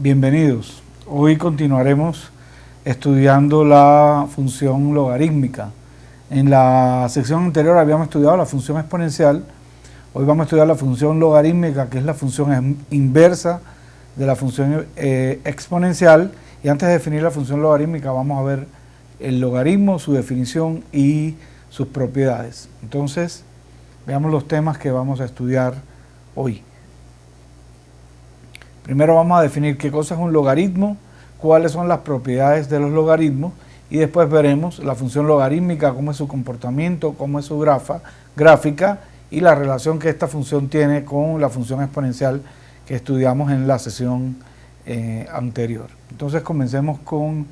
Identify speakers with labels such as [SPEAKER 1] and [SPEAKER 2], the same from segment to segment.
[SPEAKER 1] Bienvenidos. Hoy continuaremos estudiando la función logarítmica. En la sección anterior habíamos estudiado la función exponencial. Hoy vamos a estudiar la función logarítmica, que es la función inversa de la función exponencial. Y antes de definir la función logarítmica vamos a ver el logaritmo, su definición y sus propiedades. Entonces, veamos los temas que vamos a estudiar hoy. Primero vamos a definir qué cosa es un logaritmo, cuáles son las propiedades de los logaritmos y después veremos la función logarítmica, cómo es su comportamiento, cómo es su gráfica y la relación que esta función tiene con la función exponencial que estudiamos en la sesión anterior. Entonces comencemos con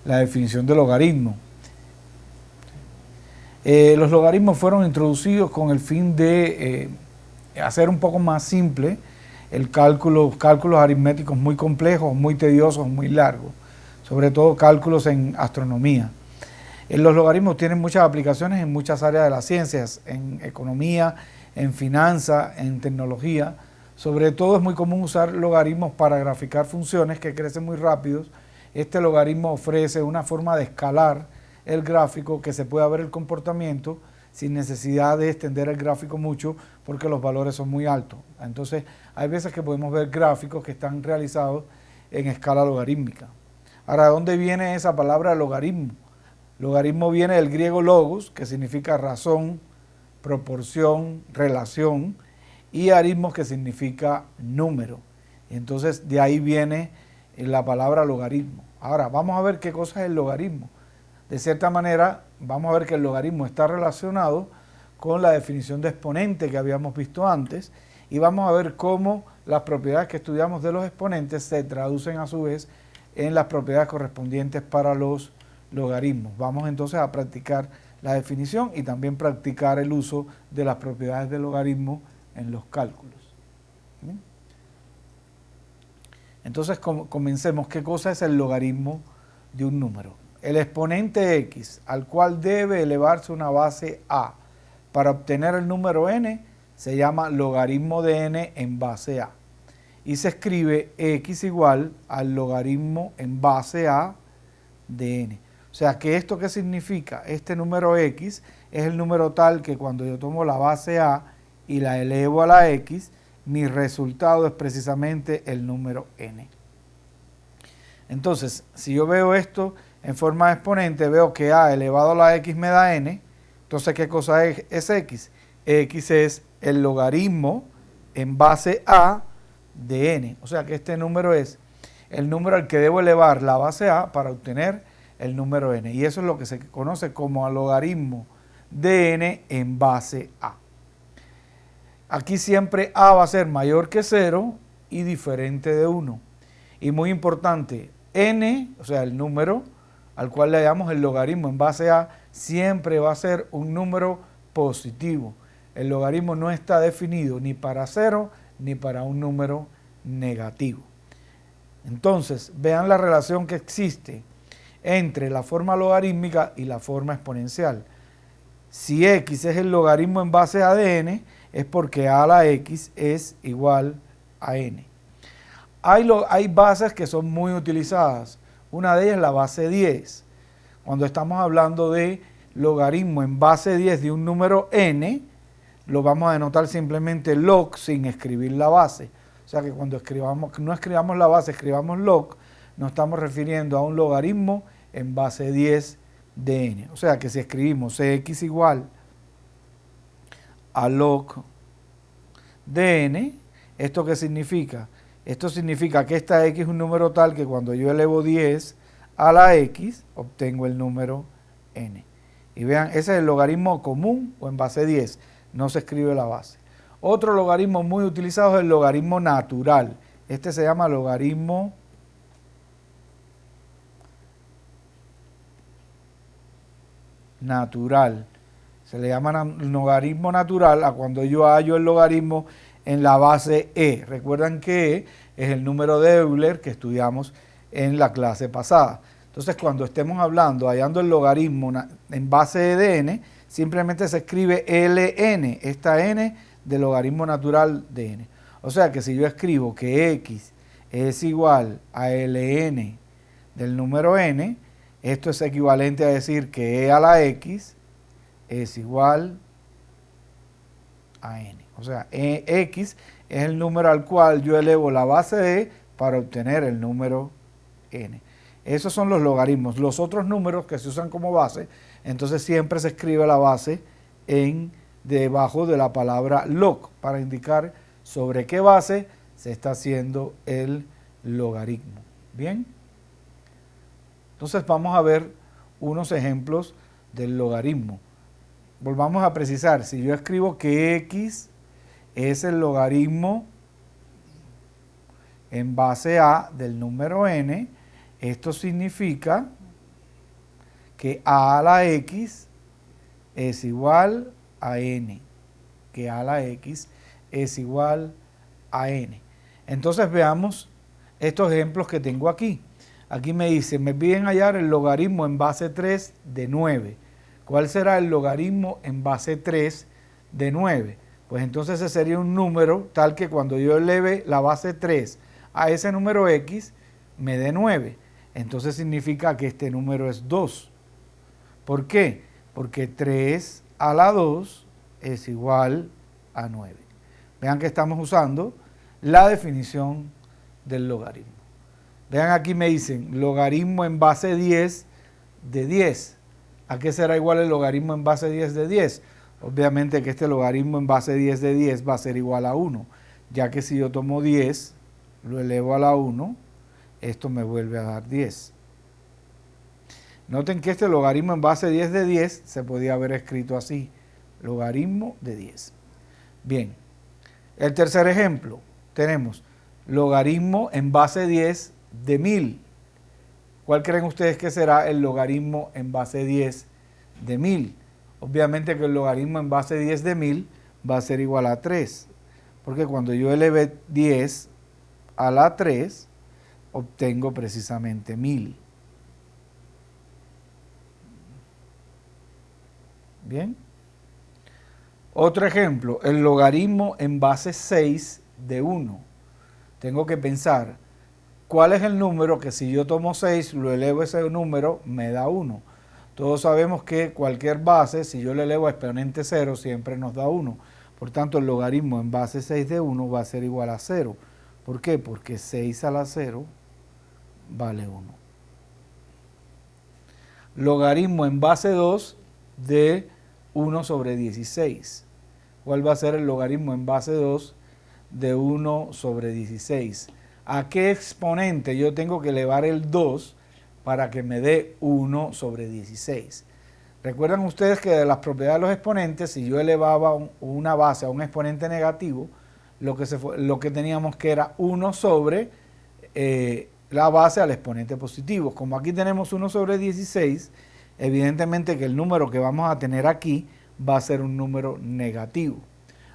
[SPEAKER 1] la definición de logaritmo. Los logaritmos fueron introducidos con el fin de hacer un poco más simple el cálculos aritméticos muy complejos, muy tediosos, muy largos, sobre todo cálculos en astronomía. Los logaritmos tienen muchas aplicaciones en muchas áreas de las ciencias, en economía, en finanzas, en tecnología. Sobre todo es muy común usar logaritmos para graficar funciones que crecen muy rápido. Este logaritmo ofrece una forma de escalar el gráfico que se pueda ver el comportamiento sin necesidad de extender el gráfico mucho porque los valores son muy altos. Entonces, hay veces que podemos ver gráficos que están realizados en escala logarítmica. Ahora, ¿de dónde viene esa palabra logaritmo? Logaritmo viene del griego logos, que significa razón, proporción, relación, y aritmos, que significa número. Entonces, de ahí viene la palabra logaritmo. Ahora, vamos a ver qué cosa es el logaritmo. De cierta manera, vamos a ver que el logaritmo está relacionado con la definición de exponente que habíamos visto antes y vamos a ver cómo las propiedades que estudiamos de los exponentes se traducen a su vez en las propiedades correspondientes para los logaritmos. Vamos entonces a practicar la definición y también practicar el uso de las propiedades del logaritmo en los cálculos. ¿Bien? Entonces comencemos. ¿Qué cosa es el logaritmo de un número? El exponente x al cual debe elevarse una base a para obtener el número n se llama logaritmo de n en base a y se escribe x igual al logaritmo en base a de n. O sea que esto, ¿qué significa? Este número x es el número tal que cuando yo tomo la base a y la elevo a la x, mi resultado es precisamente el número n. Entonces, si yo veo esto en forma de exponente, veo que a elevado a la x me da n. Entonces, ¿qué cosa es x? X es el logaritmo en base a de n. O sea que este número es el número al que debo elevar la base a para obtener el número n. Y eso es lo que se conoce como logaritmo de n en base a. Aquí siempre a va a ser mayor que 0 y diferente de 1. Y muy importante, n, o sea el número al cual le damos el logaritmo en base a, siempre va a ser un número positivo. El logaritmo no está definido ni para 0 ni para un número negativo. Entonces, vean la relación que existe entre la forma logarítmica y la forma exponencial. Si x es el logaritmo en base a de n, es porque a la x es igual a n. Hay bases que son muy utilizadas. Una de ellas es la base 10. Cuando estamos hablando de logaritmo en base 10 de un número n, lo vamos a denotar simplemente log sin escribir la base. O sea que cuando no escribamos la base, escribamos log, nos estamos refiriendo a un logaritmo en base 10 de n. O sea que si escribimos x igual a log de n, ¿esto qué significa? Esto significa que esta x es un número tal que cuando yo elevo 10 a la x, obtengo el número n. Y vean, ese es el logaritmo común o en base 10, no se escribe la base. Otro logaritmo muy utilizado es el logaritmo natural. Este se llama logaritmo natural. Se le llama logaritmo natural a cuando yo hallo el logaritmo en la base e. Recuerdan que e es el número de Euler que estudiamos en la clase pasada. Entonces, cuando estemos hallando el logaritmo en base e de n, simplemente se escribe ln, esta n del logaritmo natural de n. O sea que si yo escribo que x es igual a ln del número n, esto es equivalente a decir que e a la x es igual a n. O sea, x es el número al cual yo elevo la base e para obtener el número n. Esos son los logaritmos. Los otros números que se usan como base, entonces siempre se escribe la base debajo de la palabra log para indicar sobre qué base se está haciendo el logaritmo. ¿Bien? Entonces vamos a ver unos ejemplos del logaritmo. Volvamos a precisar, si yo escribo que x es el logaritmo en base a del número n, esto significa que a la x es igual a n, que a la x es igual a n. Entonces veamos estos ejemplos que tengo aquí. Aquí me dice, me piden hallar el logaritmo en base 3 de 9. ¿Cuál será el logaritmo en base 3 de 9? Pues entonces ese sería un número tal que cuando yo eleve la base 3 a ese número x, me dé 9. Entonces significa que este número es 2. ¿Por qué? Porque 3 a la 2 es igual a 9. Vean que estamos usando la definición del logaritmo. Vean aquí me dicen logaritmo en base 10 de 10. ¿A qué será igual el logaritmo en base 10 de 10? Obviamente que este logaritmo en base 10 de 10 va a ser igual a 1, ya que si yo tomo 10, lo elevo a la 1, esto me vuelve a dar 10. Noten que este logaritmo en base 10 de 10 se podía haber escrito así, logaritmo de 10. Bien, el tercer ejemplo, tenemos logaritmo en base 10 de 1000. ¿Cuál creen ustedes que será el logaritmo en base 10 de 1000? Obviamente que el logaritmo en base 10 de 1000 va a ser igual a 3, porque cuando yo eleve 10 a la 3, obtengo precisamente 1000. Bien. Otro ejemplo, el logaritmo en base 6 de 1. Tengo que pensar, ¿cuál es el número que si yo tomo 6, lo elevo a ese número, me da 1? Todos sabemos que cualquier base, si yo le elevo a exponente 0, siempre nos da 1. Por tanto, el logaritmo en base 6 de 1 va a ser igual a 0. ¿Por qué? Porque 6 a la 0 vale 1. Logaritmo en base 2 de 1 sobre 16. ¿Cuál va a ser el logaritmo en base 2 de 1 sobre 16? ¿A qué exponente yo tengo que elevar el 2 para que me dé 1 sobre 16? Recuerdan ustedes que de las propiedades de los exponentes, si yo elevaba una base a un exponente negativo, lo que teníamos que era 1 sobre la base al exponente positivo. Como aquí tenemos 1 sobre 16, evidentemente que el número que vamos a tener aquí va a ser un número negativo.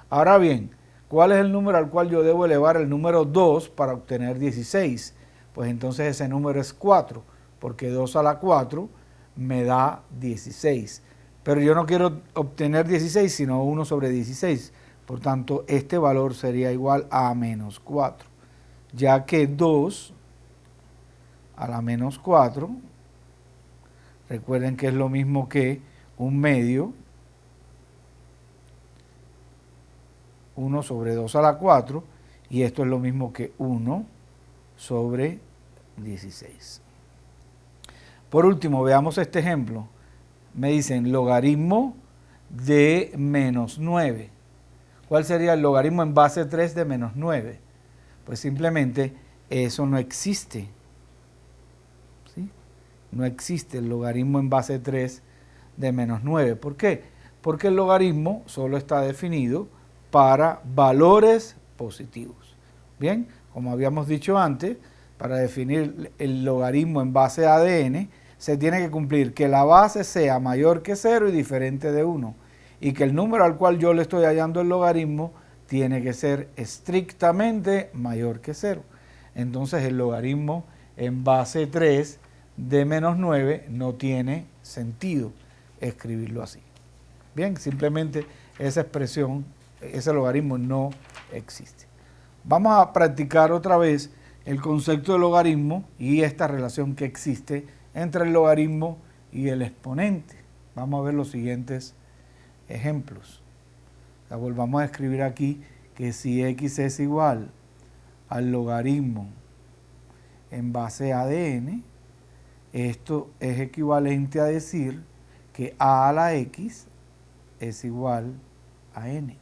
[SPEAKER 1] Ahora bien, ¿cuál es el número al cual yo debo elevar el número 2 para obtener 16? Pues entonces ese número es 4, porque 2 a la 4 me da 16. Pero yo no quiero obtener 16, sino 1 sobre 16. Por tanto, este valor sería igual a menos 4, ya que 2 a la menos 4, recuerden que es lo mismo que un medio, 1 sobre 2 a la 4, y esto es lo mismo que 1 sobre 16. Por último, veamos este ejemplo. Me dicen logaritmo de menos 9. ¿Cuál sería el logaritmo en base 3 de menos 9? Pues simplemente eso no existe. ¿Sí? No existe el logaritmo en base 3 de menos 9. ¿Por qué? Porque el logaritmo solo está definido para valores positivos. Bien, como habíamos dicho antes, para definir el logaritmo en base a de n, se tiene que cumplir que la base sea mayor que 0 y diferente de 1, y que el número al cual yo le estoy hallando el logaritmo tiene que ser estrictamente mayor que 0. Entonces el logaritmo en base 3 de menos 9 no tiene sentido escribirlo así. Bien, simplemente esa expresión, ese logaritmo no existe. Vamos a practicar otra vez el concepto de logaritmo y esta relación que existe entre el logaritmo y el exponente. Vamos a ver los siguientes ejemplos. La volvamos a escribir aquí que si x es igual al logaritmo en base a de n, esto es equivalente a decir que a la x es igual a n.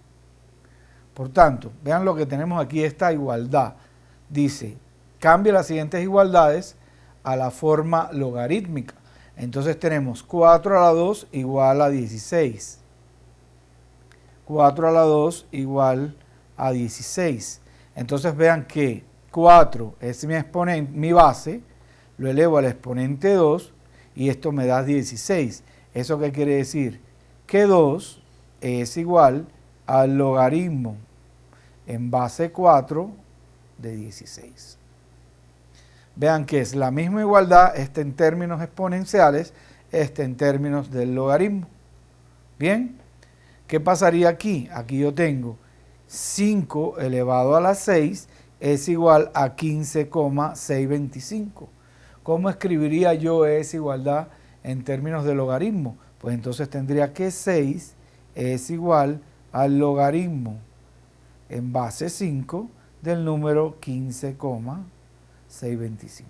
[SPEAKER 1] Por tanto, vean lo que tenemos aquí, esta igualdad. Dice, cambia las siguientes igualdades a la forma logarítmica. Entonces tenemos 4 a la 2 igual a 16. 4 a la 2 igual a 16. Entonces vean que 4 es mi exponente, mi base, lo elevo al exponente 2 y esto me da 16. ¿Eso qué quiere decir? Que 2 es igual al logaritmo en base 4 de 16. Vean que es la misma igualdad, este en términos exponenciales, este en términos del logaritmo. Bien, ¿qué pasaría aquí? Aquí yo tengo 5 elevado a la 6 es igual a 15,625. ¿Cómo escribiría yo esa igualdad en términos de logaritmo? Pues entonces tendría que 6 es igual al logaritmo en base 5 del número 15,625.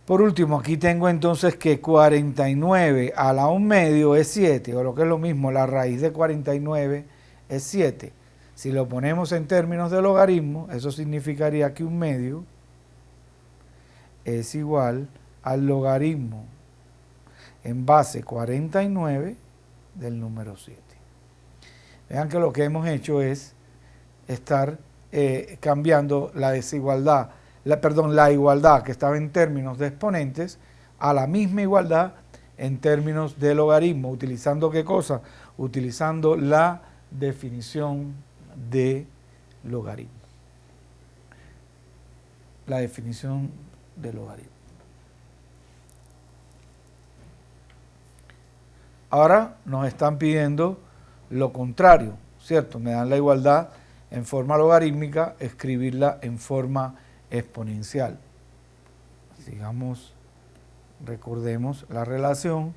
[SPEAKER 1] Por último, aquí tengo entonces que 49 a la 1 medio es 7, o lo que es lo mismo, la raíz de 49 es 7. Si lo ponemos en términos de logaritmo, eso significaría que 1 medio es igual al logaritmo en base 49 del número 7. Vean que lo que hemos hecho es estar cambiando la desigualdad, la igualdad que estaba en términos de exponentes a la misma igualdad en términos de logaritmo. ¿Utilizando qué cosa? Utilizando la definición de logaritmo. La definición de logaritmo. Ahora nos están pidiendo lo contrario, ¿cierto? Me dan la igualdad en forma logarítmica, escribirla en forma exponencial. Sigamos, recordemos la relación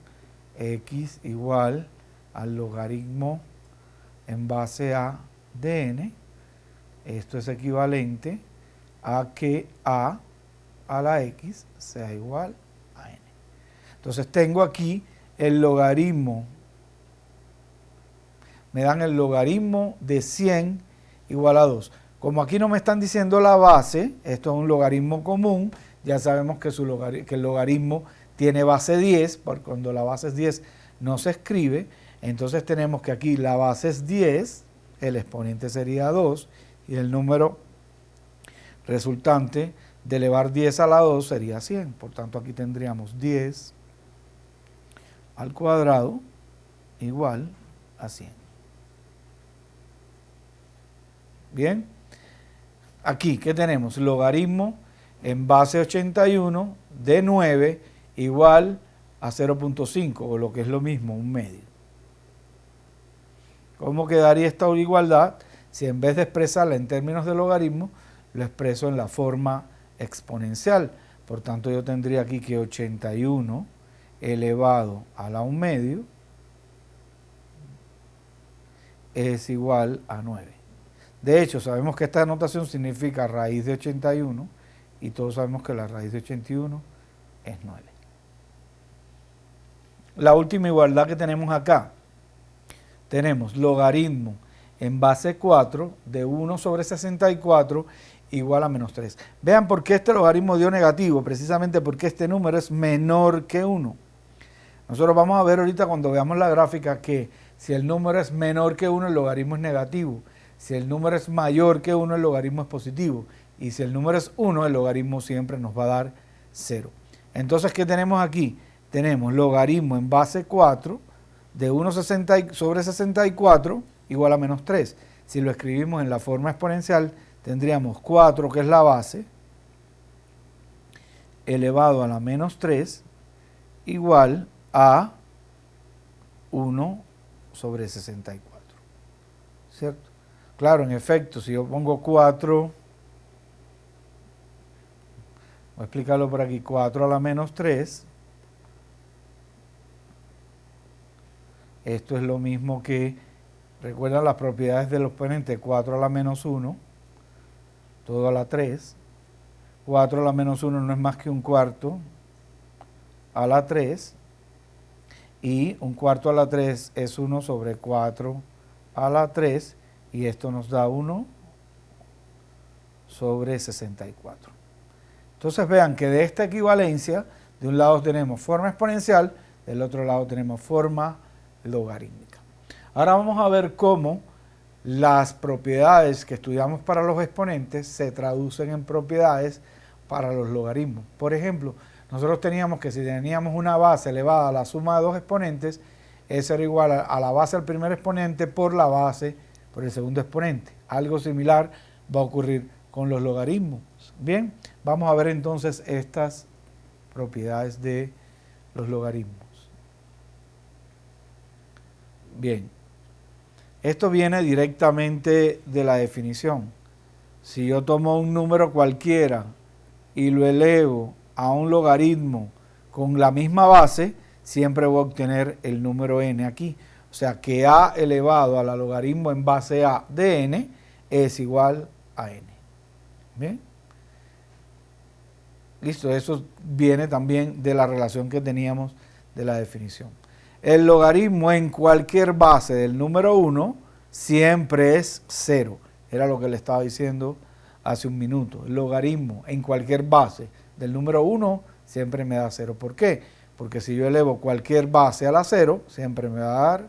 [SPEAKER 1] x igual al logaritmo en base a de n. Esto es equivalente a que a la x sea igual a n. Entonces tengo aquí el logaritmo. Me dan el logaritmo de 100 igual a 2. Como aquí no me están diciendo la base, esto es un logaritmo común, ya sabemos que, que el logaritmo tiene base 10, porque cuando la base es 10 no se escribe, entonces tenemos que aquí la base es 10, el exponente sería 2, y el número resultante de elevar 10 a la 2 sería 100. Por tanto, aquí tendríamos 10 al cuadrado igual a 100. Bien, aquí, ¿qué tenemos? Logaritmo en base 81 de 9 igual a 0.5, o lo que es lo mismo, 1 medio. ¿Cómo quedaría esta igualdad si en vez de expresarla en términos de logaritmo, lo expreso en la forma exponencial? Por tanto, yo tendría aquí que 81 elevado a la 1 medio es igual a 9. De hecho, sabemos que esta notación significa raíz de 81 y todos sabemos que la raíz de 81 es 9. La última igualdad que tenemos acá, tenemos logaritmo en base 4 de 1 sobre 64 igual a menos 3. Vean por qué este logaritmo dio negativo, precisamente porque este número es menor que 1. Nosotros vamos a ver ahorita cuando veamos la gráfica que si el número es menor que 1, el logaritmo es negativo. Si el número es mayor que 1, el logaritmo es positivo. Y si el número es 1, el logaritmo siempre nos va a dar 0. Entonces, ¿qué tenemos aquí? Tenemos logaritmo en base 4 de 1 sobre 64 igual a menos 3. Si lo escribimos en la forma exponencial, tendríamos 4, que es la base, elevado a la menos 3, igual a 1 sobre 64. ¿Cierto? Claro, en efecto, si yo pongo 4, voy a explicarlo por aquí, 4 a la menos 3, esto es lo mismo que, recuerdan las propiedades del exponente, 4 a la menos 1, todo a la 3, 4 a la menos 1 no es más que un cuarto a la 3, y un cuarto a la 3 es 1 sobre 4 a la 3, y esto nos da 1 sobre 64. Entonces vean que de esta equivalencia, de un lado tenemos forma exponencial, del otro lado tenemos forma logarítmica. Ahora vamos a ver cómo las propiedades que estudiamos para los exponentes se traducen en propiedades para los logaritmos. Por ejemplo, nosotros teníamos que si teníamos una base elevada a la suma de dos exponentes, eso era igual a la base del primer exponente por la base por el segundo exponente. Algo similar va a ocurrir con los logaritmos. Bien, vamos a ver entonces estas propiedades de los logaritmos. Bien, esto viene directamente de la definición. Si yo tomo un número cualquiera y lo elevo a un logaritmo con la misma base, siempre voy a obtener el número n aquí. O sea que a elevado a la logaritmo en base a de n es igual a n. ¿Bien? Listo, eso viene también de la relación que teníamos de la definición. El logaritmo en cualquier base del número 1 siempre es 0. Era lo que le estaba diciendo hace un minuto. El logaritmo en cualquier base del número 1 siempre me da 0. ¿Por qué? Porque si yo elevo cualquier base a la 0, siempre me va a dar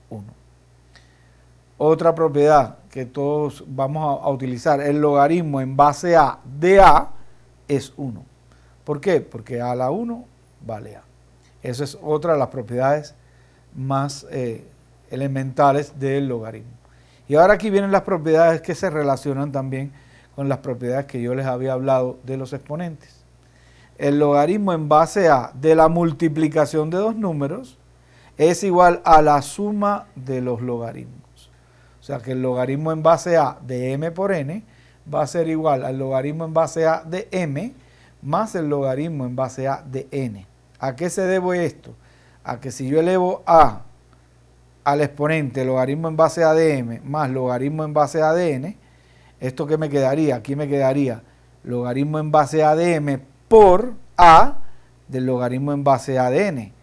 [SPEAKER 1] 1. Otra propiedad que todos vamos a utilizar, el logaritmo en base a de a es 1. ¿Por qué? Porque a la 1 vale a. Esa es otra de las propiedades más elementales del logaritmo. Y ahora aquí vienen las propiedades que se relacionan también con las propiedades que yo les había hablado de los exponentes. El logaritmo en base a de la multiplicación de dos números es igual a la suma de los logaritmos. O sea que el logaritmo en base a de m por n va a ser igual al logaritmo en base a de m más el logaritmo en base a de n. ¿A qué se debe esto? A que si yo elevo a al exponente logaritmo en base a de m más logaritmo en base a de n, ¿esto qué me quedaría? Aquí me quedaría logaritmo en base a de m por a del logaritmo en base a de n.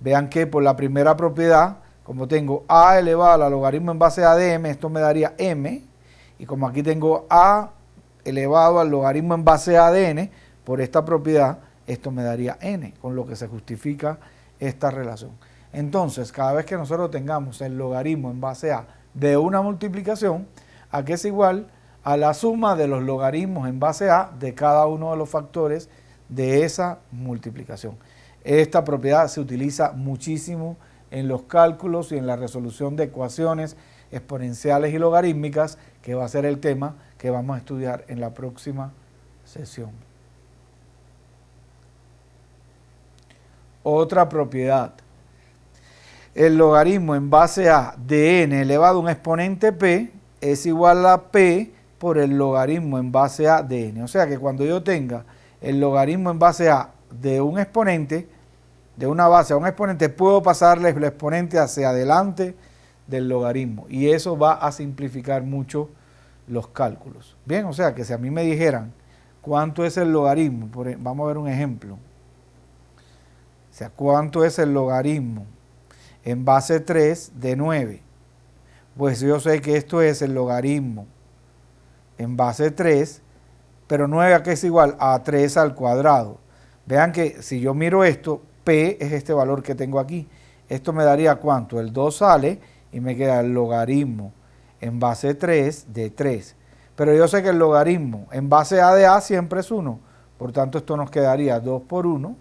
[SPEAKER 1] Vean que por la primera propiedad, como tengo a elevado a la logaritmo en base a de m, esto me daría m, y como aquí tengo a elevado al logaritmo en base a de n, por esta propiedad, esto me daría n, con lo que se justifica esta relación. Entonces, cada vez que nosotros tengamos el logaritmo en base a de una multiplicación, ¿a qué es igual? A la suma de los logaritmos en base a de cada uno de los factores de esa multiplicación. Esta propiedad se utiliza muchísimo en los cálculos y en la resolución de ecuaciones exponenciales y logarítmicas, que va a ser el tema que vamos a estudiar en la próxima sesión. Otra propiedad. El logaritmo en base a de n elevado a un exponente p es igual a p por el logaritmo en base a de n. O sea que cuando yo tenga el logaritmo en base a de un exponente, de una base a un exponente, puedo pasarle el exponente hacia adelante del logaritmo. Y eso va a simplificar mucho los cálculos. Bien, o sea que si a mí me dijeran cuánto es el logaritmo, vamos a ver un ejemplo. O sea, ¿cuánto es el logaritmo en base 3 de 9? Pues yo sé que esto es el logaritmo en base 3, pero 9 ¿a qué es igual? A 3 al cuadrado. Vean que si yo miro esto, p es este valor que tengo aquí. Esto me daría ¿cuánto? El 2 sale y me queda el logaritmo en base 3 de 3. Pero yo sé que el logaritmo en base a de a siempre es 1. Por tanto, esto nos quedaría 2 por 1.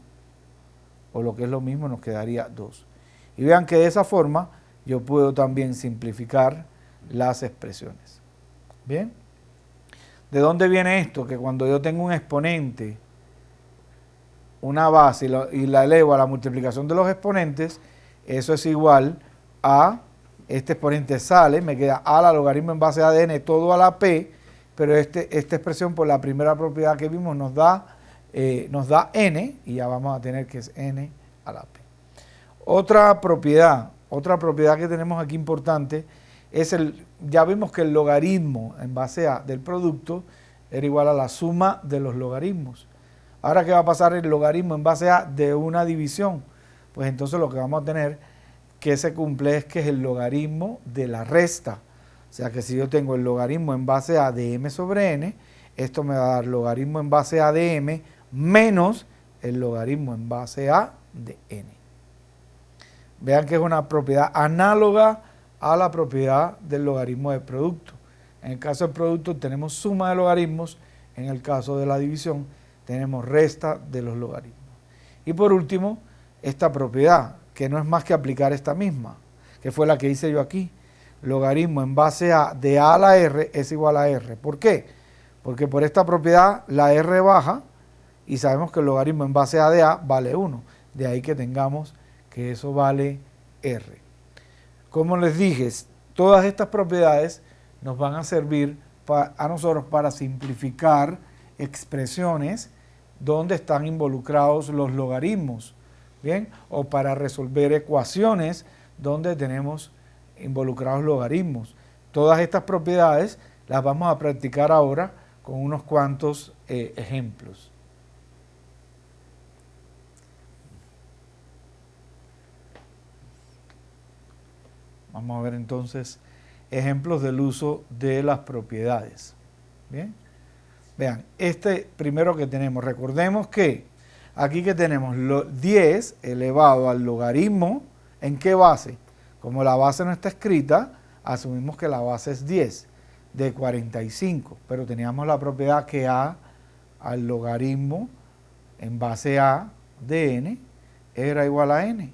[SPEAKER 1] O lo que es lo mismo, nos quedaría 2. Y vean que de esa forma yo puedo también simplificar las expresiones. ¿Bien? ¿De dónde viene esto? Que cuando yo tengo un exponente, una base y la elevo a la multiplicación de los exponentes, eso es igual a este exponente sale, me queda a la logaritmo en base a de n todo a la p, pero esta expresión por la primera propiedad que vimos nos da n, y ya vamos a tener que es n a la p. Otra propiedad que tenemos aquí importante es ya vimos que el logaritmo en base a del producto era igual a la suma de los logaritmos. Ahora, ¿qué va a pasar el logaritmo en base a de una división? Pues entonces lo que vamos a tener que se cumple es que es el logaritmo de la resta. O sea que si yo tengo el logaritmo en base a de m sobre n, esto me va a dar logaritmo en base a de m menos el logaritmo en base a de n. Vean que es una propiedad análoga a la propiedad del logaritmo del producto. En el caso del producto tenemos suma de logaritmos, en el caso de la división tenemos resta de los logaritmos. Y por último, esta propiedad, que no es más que aplicar esta misma, que fue la que hice yo aquí. Logaritmo en base a de a la r es igual a r. ¿Por qué? Porque por esta propiedad la r baja y sabemos que el logaritmo en base a de a vale 1. De ahí que tengamos que eso vale r. Como les dije, todas estas propiedades nos van a servir a nosotros para simplificar expresiones donde están involucrados los logaritmos, ¿bien? O para resolver ecuaciones donde tenemos involucrados logaritmos. Todas estas propiedades las vamos a practicar ahora con unos cuantos ejemplos. Vamos a ver entonces ejemplos del uso de las propiedades. Bien, vean, este primero que tenemos, recordemos que aquí que tenemos 10 elevado al logaritmo, ¿en qué base? Como la base no está escrita, asumimos que la base es 10 de 45, pero teníamos la propiedad que a al logaritmo en base a de n era igual a n.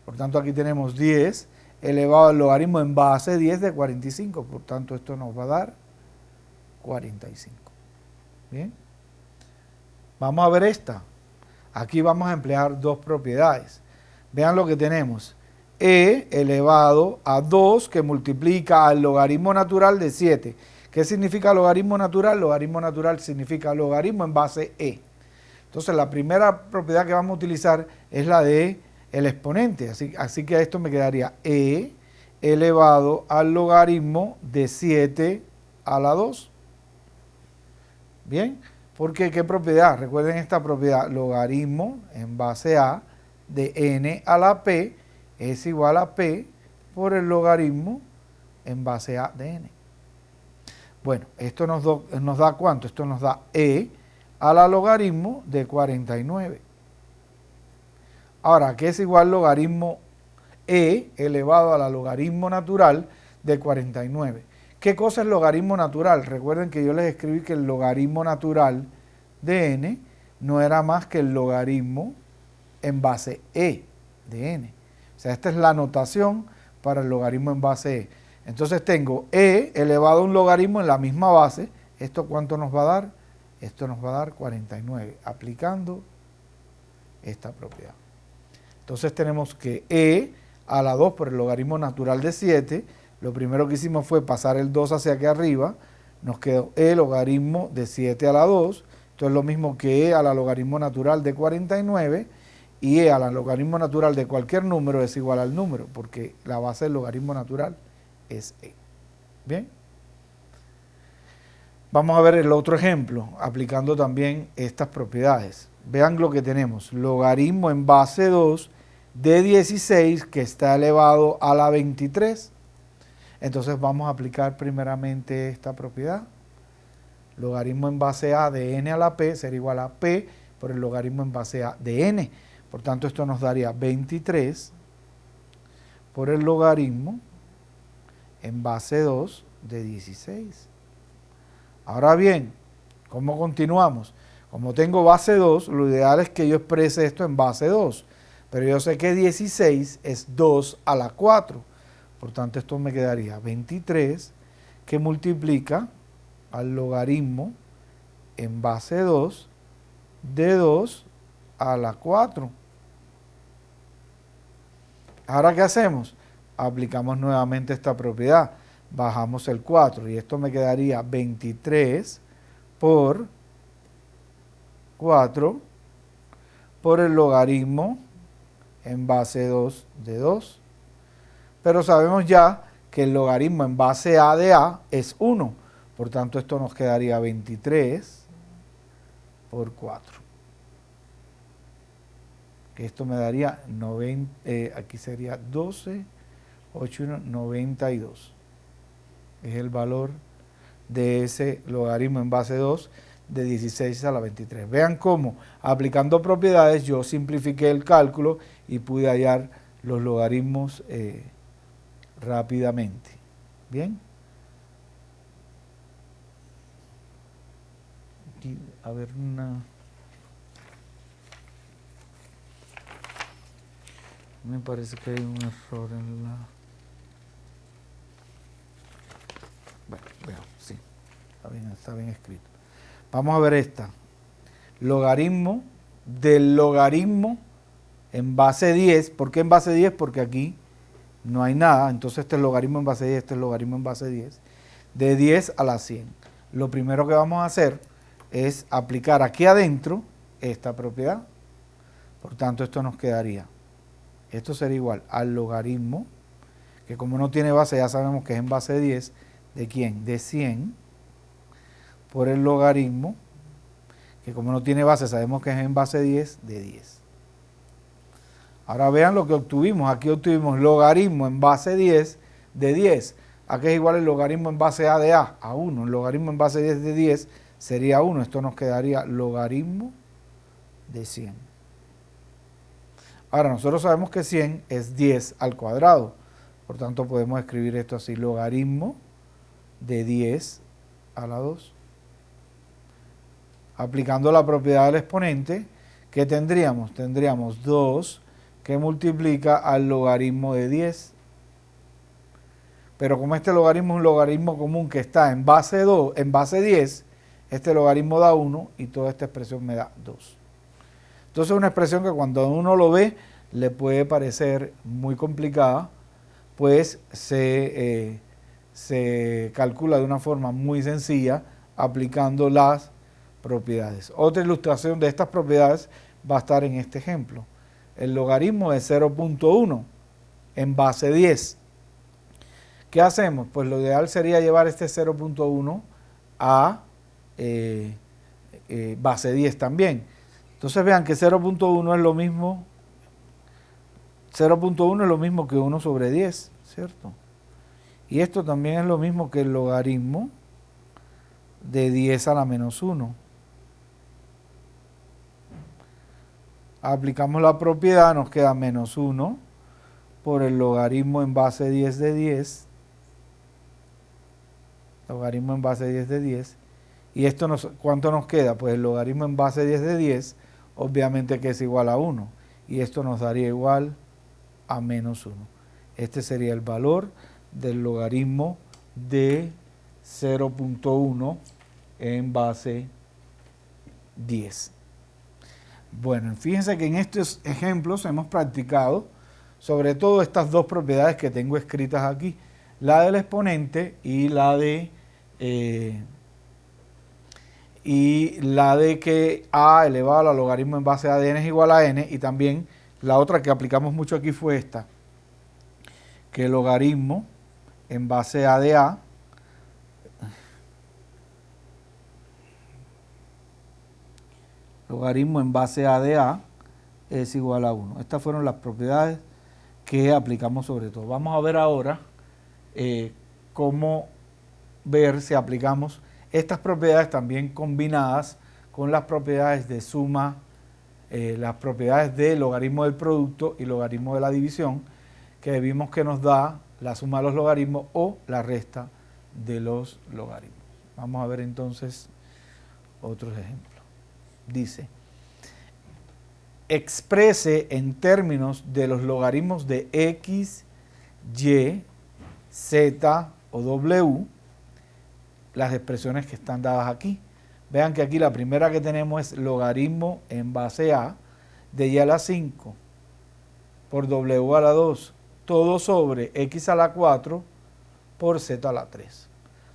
[SPEAKER 1] Por tanto, aquí tenemos 10 elevado al logaritmo en base 10 de 45, por tanto esto nos va a dar 45. Bien, vamos a ver esta. Aquí vamos a emplear dos propiedades. Vean lo que tenemos. E elevado a 2 que multiplica al logaritmo natural de 7. ¿Qué significa logaritmo natural? Logaritmo natural significa logaritmo en base e. Entonces la primera propiedad que vamos a utilizar es la de el exponente. Así que esto me quedaría e elevado al logaritmo de 7 a la 2. Bien, porque ¿qué propiedad? Recuerden esta propiedad, logaritmo en base a de n a la p es igual a p por el logaritmo en base a de n. Bueno, esto nos da ¿cuánto? Esto nos da e a la logaritmo de 49. Ahora, ¿qué es igual logaritmo e elevado a la logaritmo natural de 49? ¿Qué cosa es logaritmo natural? Recuerden que yo les escribí que el logaritmo natural de n no era más que el logaritmo en base e de n. O sea, esta es la notación para el logaritmo en base e. Entonces tengo e elevado a un logaritmo en la misma base. ¿Esto cuánto nos va a dar? Esto nos va a dar 49, aplicando esta propiedad. Entonces tenemos que e a la 2 por el logaritmo natural de 7. Lo primero que hicimos fue pasar el 2 hacia aquí arriba. Nos quedó e logaritmo de 7 a la 2. Esto es lo mismo que e a la logaritmo natural de 49. Y e a la logaritmo natural de cualquier número es igual al número, porque la base del logaritmo natural es e. Bien. Vamos a ver el otro ejemplo, aplicando también estas propiedades. Vean lo que tenemos. Logaritmo en base 2 de 16 que está elevado a la 23. Entonces vamos a aplicar primeramente esta propiedad. Logaritmo en base a de n a la p será igual a p por el logaritmo en base a de n. Por tanto, esto nos daría 23 por el logaritmo en base 2 de 16. Ahora bien, ¿cómo continuamos? Como tengo base 2, lo ideal es que yo exprese esto en base 2. Pero yo sé que 16 es 2 a la 4. Por tanto, esto me quedaría 23 que multiplica al logaritmo en base 2 de 2 a la 4. Ahora, ¿qué hacemos? aplicamos nuevamente esta propiedad. Bajamos el 4 y esto me quedaría 23 por 4 por el logaritmo en base 2 de 2. Pero sabemos ya que el logaritmo en base a de a es 1. Por tanto, esto nos quedaría 23 por 4. Que esto me daría, aquí sería 12, 8, 1, 92. Es el valor de ese logaritmo en base 2 de 16 a la 23. Vean cómo, aplicando propiedades, yo simplifiqué el cálculo y pude hallar los logaritmos rápidamente. Bien. Aquí, a ver, me parece que hay un error en la... Bueno, veamos, sí, está bien escrito. Vamos a ver esta. Logaritmo del logaritmo en base 10. ¿Por qué en base 10? Porque aquí no hay nada. Entonces este es logaritmo en base 10, este es logaritmo en base 10. De 10 a la 100. Lo primero que vamos a hacer es aplicar aquí adentro esta propiedad. Por tanto, esto nos quedaría. Esto sería igual al logaritmo, que como no tiene base, ya sabemos que es en base 10. ¿De quién? De 100 por el logaritmo, que como no tiene base, sabemos que es en base 10 de 10. Ahora vean lo que obtuvimos. Aquí obtuvimos logaritmo en base 10 de 10. Aquí es igual el logaritmo en base a de a 1. El logaritmo en base 10 de 10 sería 1. Esto nos quedaría logaritmo de 100. Ahora nosotros sabemos que 100 es 10 al cuadrado. Por tanto podemos escribir esto así. Logaritmo de 10 a la 2. Aplicando la propiedad del exponente, ¿qué tendríamos? Tendríamos 2 que multiplica al logaritmo de 10. Pero como este logaritmo es un logaritmo común que está en base 2, en base 10, este logaritmo da 1 y toda esta expresión me da 2. Entonces es una expresión que cuando uno lo ve le puede parecer muy complicada, pues se calcula de una forma muy sencilla aplicando las propiedades. Otra ilustración de estas propiedades va a estar en este ejemplo. El logaritmo de 0.1 en base 10. ¿Qué hacemos? Pues lo ideal sería llevar este 0.1 a base 10 también. Entonces vean que 0.1 es lo mismo, 0.1 es lo mismo que 1 sobre 10, ¿cierto? Y esto también es lo mismo que el logaritmo de 10 a la menos 1. Aplicamos la propiedad, nos queda menos 1 por el logaritmo en base 10 de 10. Logaritmo en base 10 de 10. ¿Y esto cuánto nos queda? Pues el logaritmo en base 10 de 10, obviamente que es igual a 1. Y esto nos daría igual a menos 1. Este sería el valor del logaritmo de 0.1 en base 10. Bueno, fíjense que en estos ejemplos hemos practicado sobre todo estas dos propiedades que tengo escritas aquí, la del exponente y la de que a elevado al logaritmo en base a n es igual a n, y también la otra que aplicamos mucho aquí fue esta, que el logaritmo en base a de a logaritmo en base a de a es igual a 1. Estas fueron las propiedades que aplicamos sobre todo. Vamos a ver ahora cómo ver si aplicamos estas propiedades también combinadas con las propiedades de suma, las propiedades de logaritmo del producto y logaritmo de la división, que vimos que nos da la suma de los logaritmos o la resta de los logaritmos. Vamos a ver entonces otros ejemplos. Dice, exprese en términos de los logaritmos de x, y, z o w las expresiones que están dadas aquí. Vean que aquí la primera que tenemos es logaritmo en base a de y a la 5 por w a la 2 todo sobre x a la 4 por z a la 3.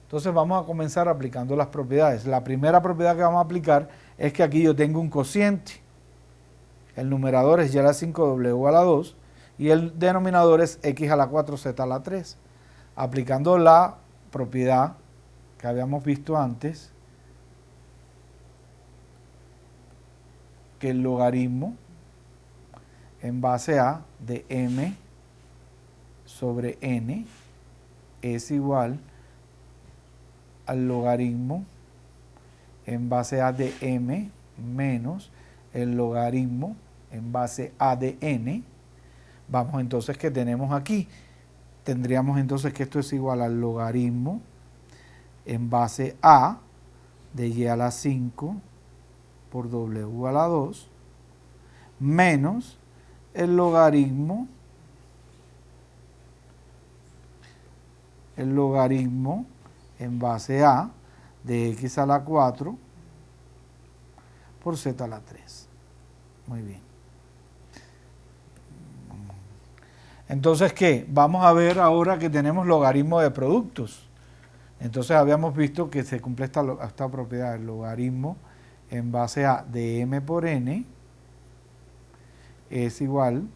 [SPEAKER 1] Entonces vamos a comenzar aplicando las propiedades. La primera propiedad que vamos a aplicar es que aquí yo tengo un cociente. El numerador es y a la 5 w a la 2 y el denominador es x a la 4 z a la 3. Aplicando la propiedad que habíamos visto antes, que el logaritmo en base a de m sobre n es igual al logaritmo en base a de m menos el logaritmo en base a de n. Vamos entonces, ¿qué tenemos aquí? Tendríamos entonces que esto es igual al logaritmo en base a de y a la 5 por w a la 2 menos el logaritmo en base a de x a la 4 por z a la 3. Muy bien. Entonces, ¿qué? Vamos a ver ahora que tenemos logaritmo de productos. Entonces habíamos visto que se cumple esta propiedad, el logaritmo en base a de m por n es igual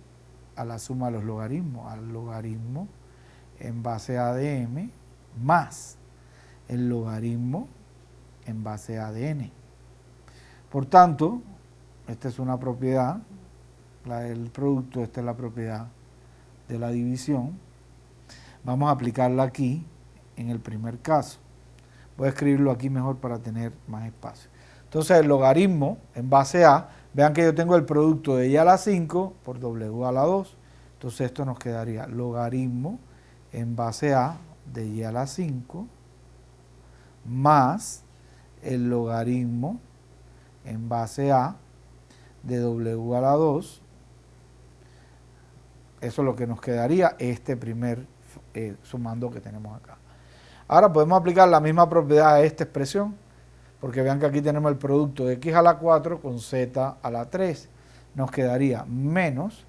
[SPEAKER 1] a la suma de los logaritmos, al logaritmo en base a de m más el logaritmo en base a de n. Por tanto, esta es una propiedad, la del producto, esta es la propiedad de la división. Vamos a aplicarla aquí en el primer caso. Voy a escribirlo aquí mejor para tener más espacio. Entonces el logaritmo en base a, vean que yo tengo el producto de y a la 5 por w a la 2. Entonces esto nos quedaría logaritmo en base a de y a la 5 más el logaritmo en base a de w a la 2. Eso es lo que nos quedaría este primer sumando que tenemos acá. Ahora podemos aplicar la misma propiedad a esta expresión, porque vean que aquí tenemos el producto de x a la 4 con z a la 3. Nos quedaría menos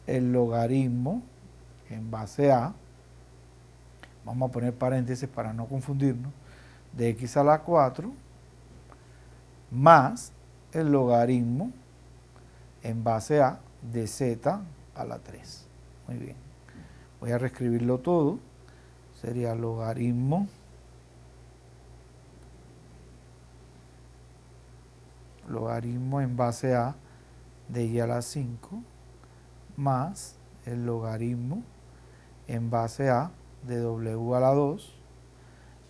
[SPEAKER 1] el logaritmo en base a, vamos a poner paréntesis para no confundirnos, de x a la 4 más el logaritmo en base a de z a la 3. Muy bien. Voy a reescribirlo todo. Sería logaritmo en base a de y a la 5 más el logaritmo en base a de w a la 2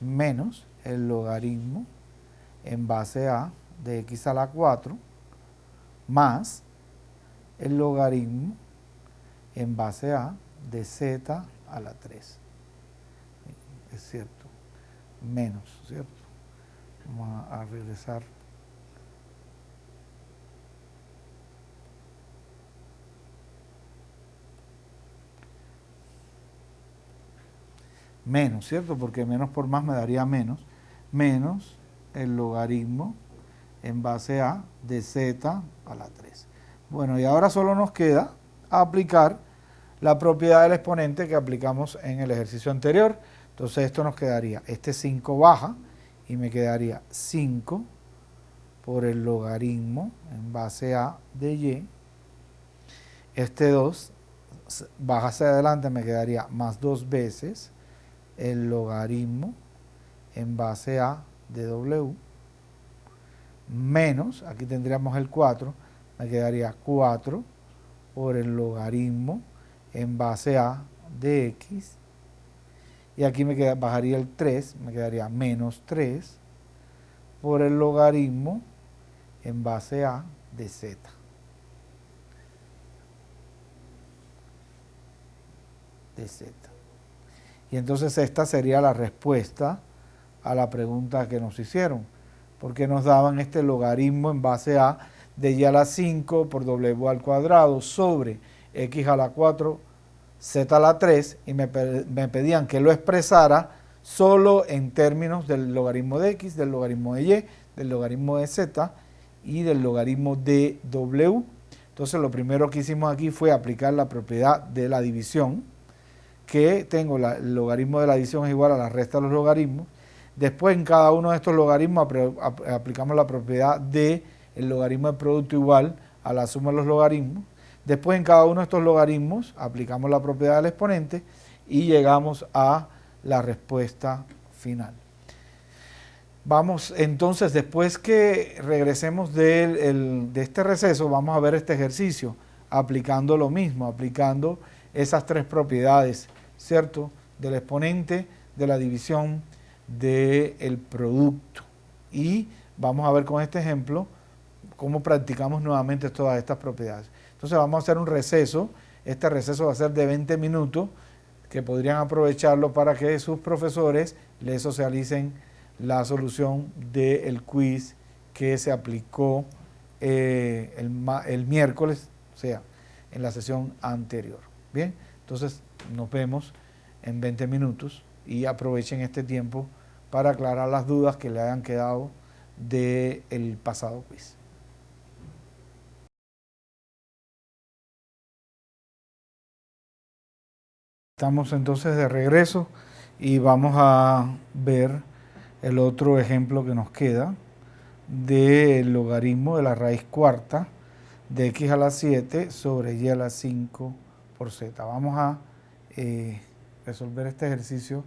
[SPEAKER 1] menos el logaritmo en base a de x a la 4 más el logaritmo en base a de z a la 3. Es cierto, menos, ¿cierto? Vamos a regresar. Menos, ¿cierto? Porque menos por más me daría menos. Menos el logaritmo en base a de z a la 3. Bueno, y ahora solo nos queda aplicar la propiedad del exponente que aplicamos en el ejercicio anterior. Entonces esto nos quedaría, este 5 baja y me quedaría 5 por el logaritmo en base a de y. Este 2 baja hacia adelante, me quedaría más 2 veces el logaritmo en base a de w menos, aquí tendríamos el 4, me quedaría 4 por el logaritmo en base a de x, y aquí bajaría el 3, me quedaría menos 3 por el logaritmo en base a de z. De z. Y entonces esta sería la respuesta a la pregunta que nos hicieron, porque nos daban este logaritmo en base a de y a la 5 por w al cuadrado sobre x a la 4 z a la 3 y me pedían que lo expresara solo en términos del logaritmo de x, del logaritmo de y, del logaritmo de z y del logaritmo de w. Entonces lo primero que hicimos aquí fue aplicar la propiedad de la división. que tengo el logaritmo de la adición es igual a la resta de los logaritmos. Después en cada uno de estos logaritmos aplicamos la propiedad de el logaritmo del producto igual a la suma de los logaritmos. Después en cada uno de estos logaritmos aplicamos la propiedad del exponente y llegamos a la respuesta final. Vamos entonces, después que regresemos de este receso, vamos a ver este ejercicio aplicando lo mismo, aplicando esas tres propiedades, ¿cierto? Del exponente, de la división, del producto. Y vamos a ver con este ejemplo cómo practicamos nuevamente todas estas propiedades. Entonces vamos a hacer un receso. Este receso va a ser de 20 minutos, que podrían aprovecharlo para que sus profesores les socialicen la solución del quiz que se aplicó el miércoles, o sea, en la sesión anterior. Bien, entonces nos vemos en 20 minutos y aprovechen este tiempo para aclarar las dudas que le hayan quedado del pasado quiz. Estamos entonces de regreso y vamos a ver el otro ejemplo que nos queda del logaritmo de la raíz cuarta de x a la 7 sobre y a la 5 por z. Vamos a resolver este ejercicio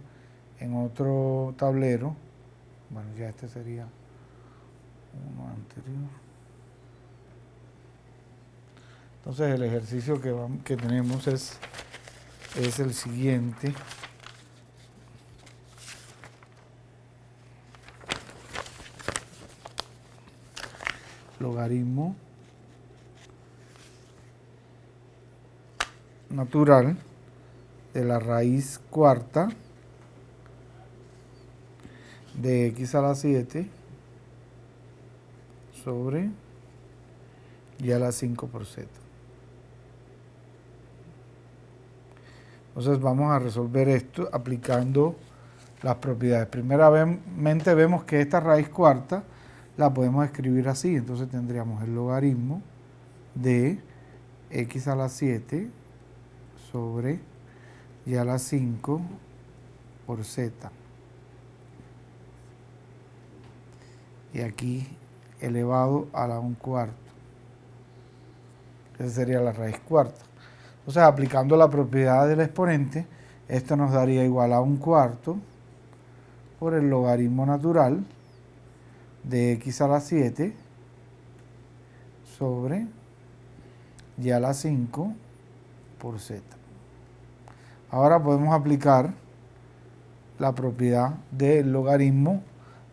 [SPEAKER 1] en otro tablero. Bueno, ya este sería uno anterior. Entonces el ejercicio que tenemos es el siguiente. Logaritmo natural de la raíz cuarta de x a la 7 sobre y a la 5 por z. Entonces vamos a resolver esto aplicando las propiedades. Primeramente vemos que esta raíz cuarta la podemos escribir así. Entonces tendríamos el logaritmo de x a la 7 sobre y a la 5 por z. Y aquí elevado a la 1/4. Esa sería la raíz cuarta. Entonces, aplicando la propiedad del exponente, esto nos daría igual a 1/4 por el logaritmo natural de x a la 7 sobre y a la 5 por z. Ahora podemos aplicar la propiedad del logaritmo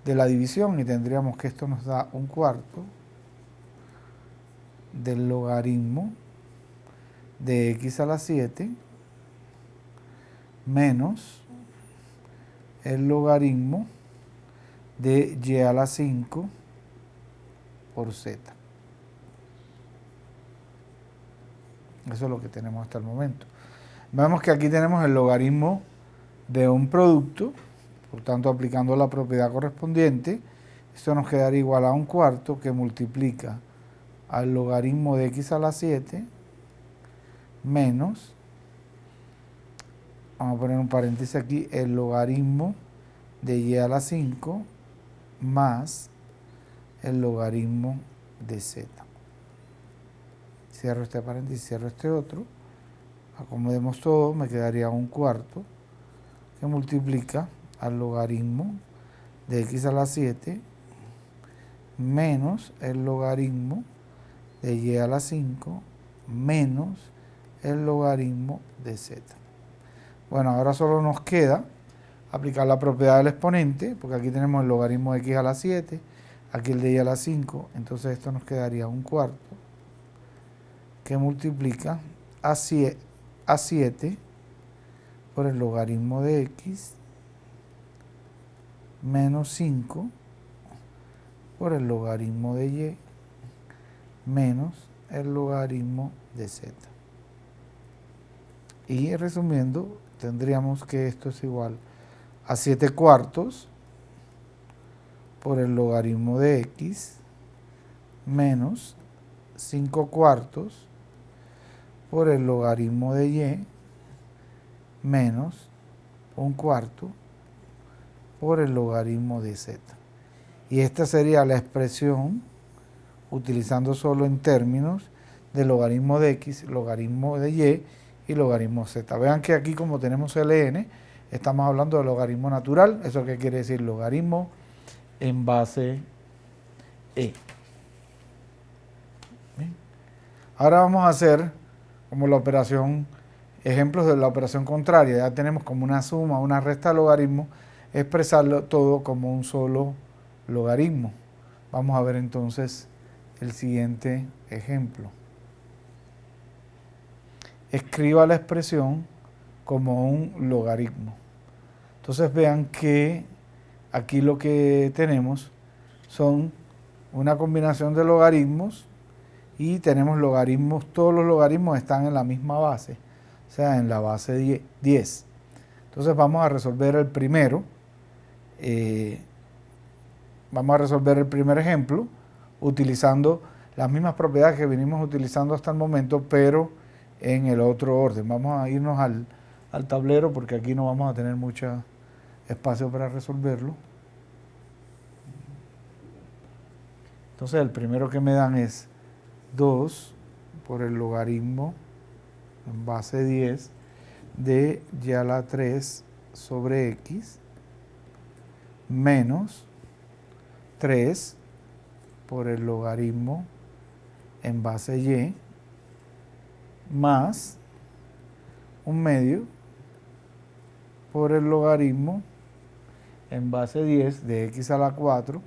[SPEAKER 1] de la división y tendríamos que esto nos da 1/4 del logaritmo de x a la 7 menos el logaritmo de y a la 5 por z. Eso es lo que tenemos hasta el momento. Vemos que aquí tenemos el logaritmo de un producto, por tanto aplicando la propiedad correspondiente, esto nos quedaría igual a 1/4 que multiplica al logaritmo de x a la 7 menos, vamos a poner un paréntesis aquí, el logaritmo de y a la 5 más el logaritmo de z. Cierro este paréntesis, cierro este otro, acomodemos todo, me quedaría 1/4 que multiplica al logaritmo de x a la 7 menos el logaritmo de y a la 5 menos el logaritmo de z. Bueno, ahora solo nos queda aplicar la propiedad del exponente, porque aquí tenemos el logaritmo de x a la 7, aquí el de y a la 5, entonces esto nos quedaría 1/4 que multiplica a 7 por el logaritmo de x menos 5 por el logaritmo de y menos el logaritmo de z. Y resumiendo, tendríamos que esto es igual a 7/4 por el logaritmo de x menos 5/4 por el logaritmo de y menos 1/4 por el logaritmo de z. Y esta sería la expresión utilizando solo en términos de logaritmo de x, logaritmo de y y logaritmo z. Vean que aquí como tenemos ln, estamos hablando de logaritmo natural. ¿Eso qué quiere decir? Logaritmo en base e. Bien. Ahora vamos a hacer como la operación, ejemplos de la operación contraria. Ya tenemos como una suma, una resta de logaritmos, expresarlo todo como un solo logaritmo. Vamos a ver entonces el siguiente ejemplo. Escriba la expresión como un logaritmo. Entonces vean que aquí lo que tenemos son una combinación de logaritmos y tenemos logaritmos, todos los logaritmos están en la misma base, o sea, en la base 10. Entonces vamos a resolver el primero. Vamos a resolver el primer ejemplo utilizando las mismas propiedades que venimos utilizando hasta el momento, pero en el otro orden. Vamos a irnos al tablero porque aquí no vamos a tener mucho espacio para resolverlo. Entonces el primero que me dan es 2 por el logaritmo en base 10 de y a la 3 sobre x menos 3 por el logaritmo en base y más 1/2 por el logaritmo en base 10 de x a la 4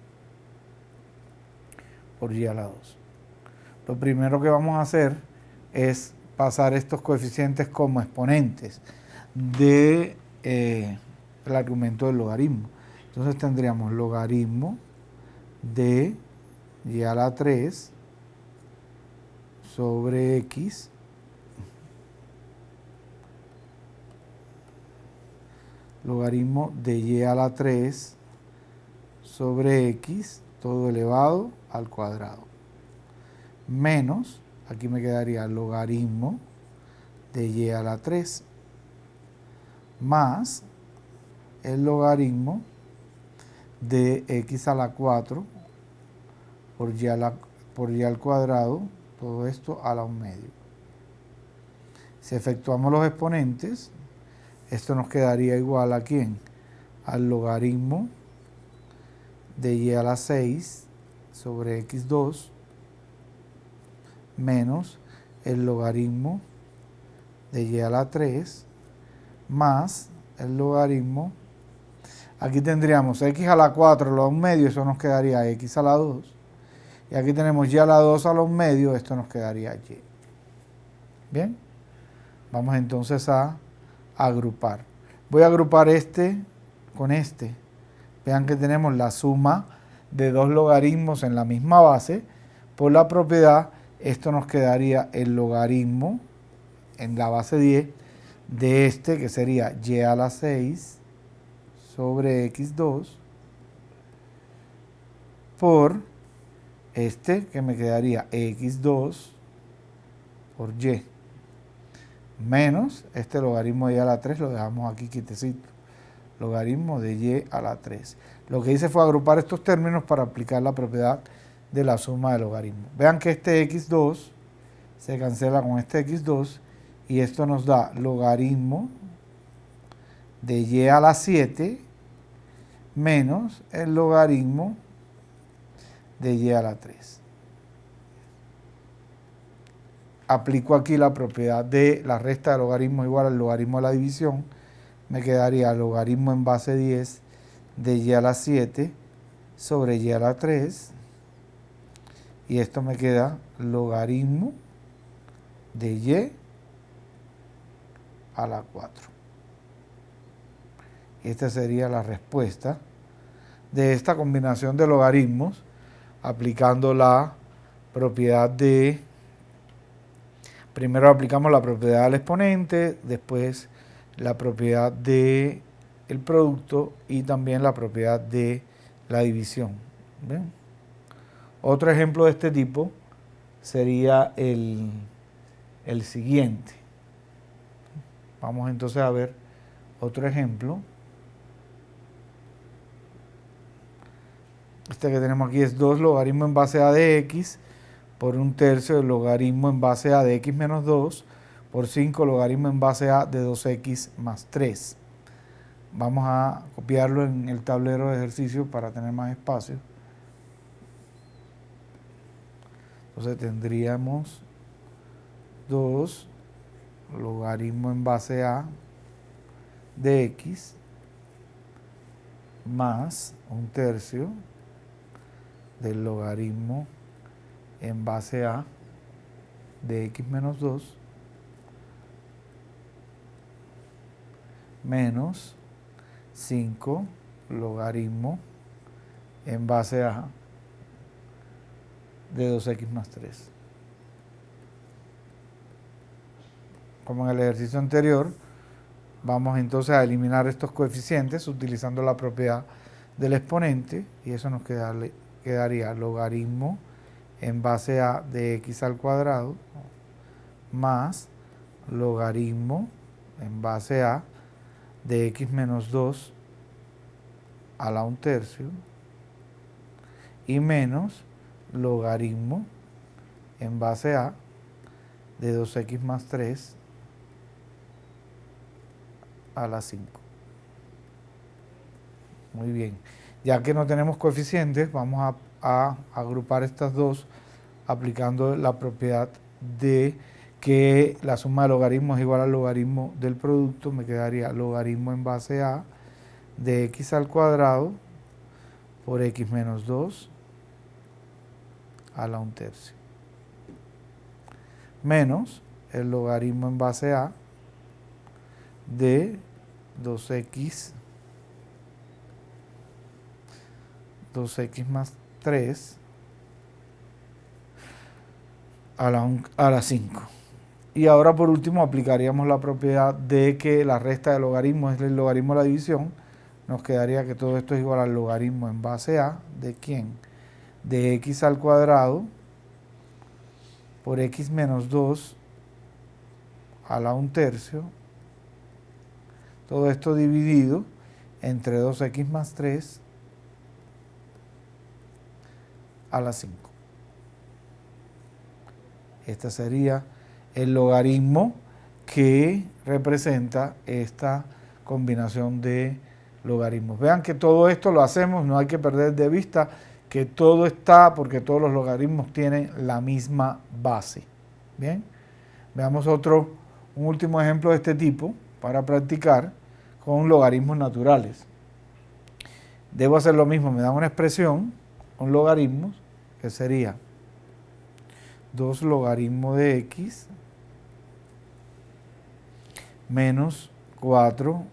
[SPEAKER 1] por y a la 2. Lo primero que vamos a hacer es pasar estos coeficientes como exponentes del argumento del logaritmo. Entonces tendríamos logaritmo de y a la 3 sobre x logaritmo de y a la 3 sobre x todo elevado al cuadrado menos, aquí me quedaría logaritmo de y a la 3 más el logaritmo de x a la 4 por y al cuadrado, todo esto a la 1/2. Si efectuamos los exponentes, esto nos quedaría igual a ¿quién? Al logaritmo de y a la 6 sobre x2 menos el logaritmo de y a la 3 más el logaritmo, aquí tendríamos x a la 4 a la 1/2, eso nos quedaría x a la 2, y aquí tenemos y a la 2 a la 1/2, esto nos quedaría y. Bien, vamos entonces a agrupar. Voy a agrupar este con este. Vean que tenemos la suma de dos logaritmos en la misma base. Por la propiedad, esto nos quedaría el logaritmo en la base 10 de este, que sería y a la 6 sobre x2 por este, que me quedaría x2 por y, menos este logaritmo de y a la 3, lo dejamos aquí quietecito, logaritmo de y a la 3. Lo que hice fue agrupar estos términos para aplicar la propiedad de la suma de logaritmos. Vean que este x2 se cancela con este x2 y esto nos da logaritmo de y a la 7 menos el logaritmo de y a la 3. Aplico aquí la propiedad de la resta de logaritmos igual al logaritmo de la división. Me quedaría logaritmo en base 10 de y a la 7 sobre y a la 3. Y esto me queda logaritmo de y a la 4. Y esta sería la respuesta de esta combinación de logaritmos aplicando la propiedad de, primero aplicamos la propiedad del exponente, después la propiedad de el producto y también la propiedad de la división. ¿Ven? Otro ejemplo de este tipo sería el siguiente. Vamos entonces a ver Otro ejemplo. Este que tenemos aquí es 2 logaritmo en base a de x por 1/3 del logaritmo en base a de x menos 2 por 5 logaritmo en base a de 2x más 3. Vamos a copiarlo en el tablero de ejercicio para tener más espacio. Entonces tendríamos 2 logaritmo en base a de x más 1/3 del logaritmo en base a de x menos 2 menos 5 logaritmo en base a de 2x más 3. Como en el ejercicio anterior, vamos entonces a eliminar estos coeficientes utilizando la propiedad del exponente y eso nos quedaría logaritmo en base a de x al cuadrado más logaritmo en base a de x menos 2 a la 1/3 y menos logaritmo en base a de 2x más 3 a la 5. Muy bien. Ya que no tenemos coeficientes, vamos a agrupar estas dos aplicando la propiedad de que la suma de logaritmos es igual al logaritmo del producto. Me quedaría logaritmo en base a de x al cuadrado por x menos 2 a la 1/3 menos el logaritmo en base a de 2x más 3 a la 5. Y ahora por último aplicaríamos la propiedad de que la resta del logaritmo es el logaritmo de la división. Nos quedaría que todo esto es igual al logaritmo en base a, ¿de quién? De x al cuadrado por x menos 2 a la 1/3. Todo esto dividido entre 2x más 3 a la 5. Este sería el logaritmo que representa esta combinación de logaritmos. Vean que todo esto lo hacemos, no hay que perder de vista que todo está porque todos los logaritmos tienen la misma base. Bien, veamos un último ejemplo de este tipo para practicar con logaritmos naturales. Debo hacer lo mismo, me dan una expresión con logaritmos que sería 2 logaritmo de x menos 4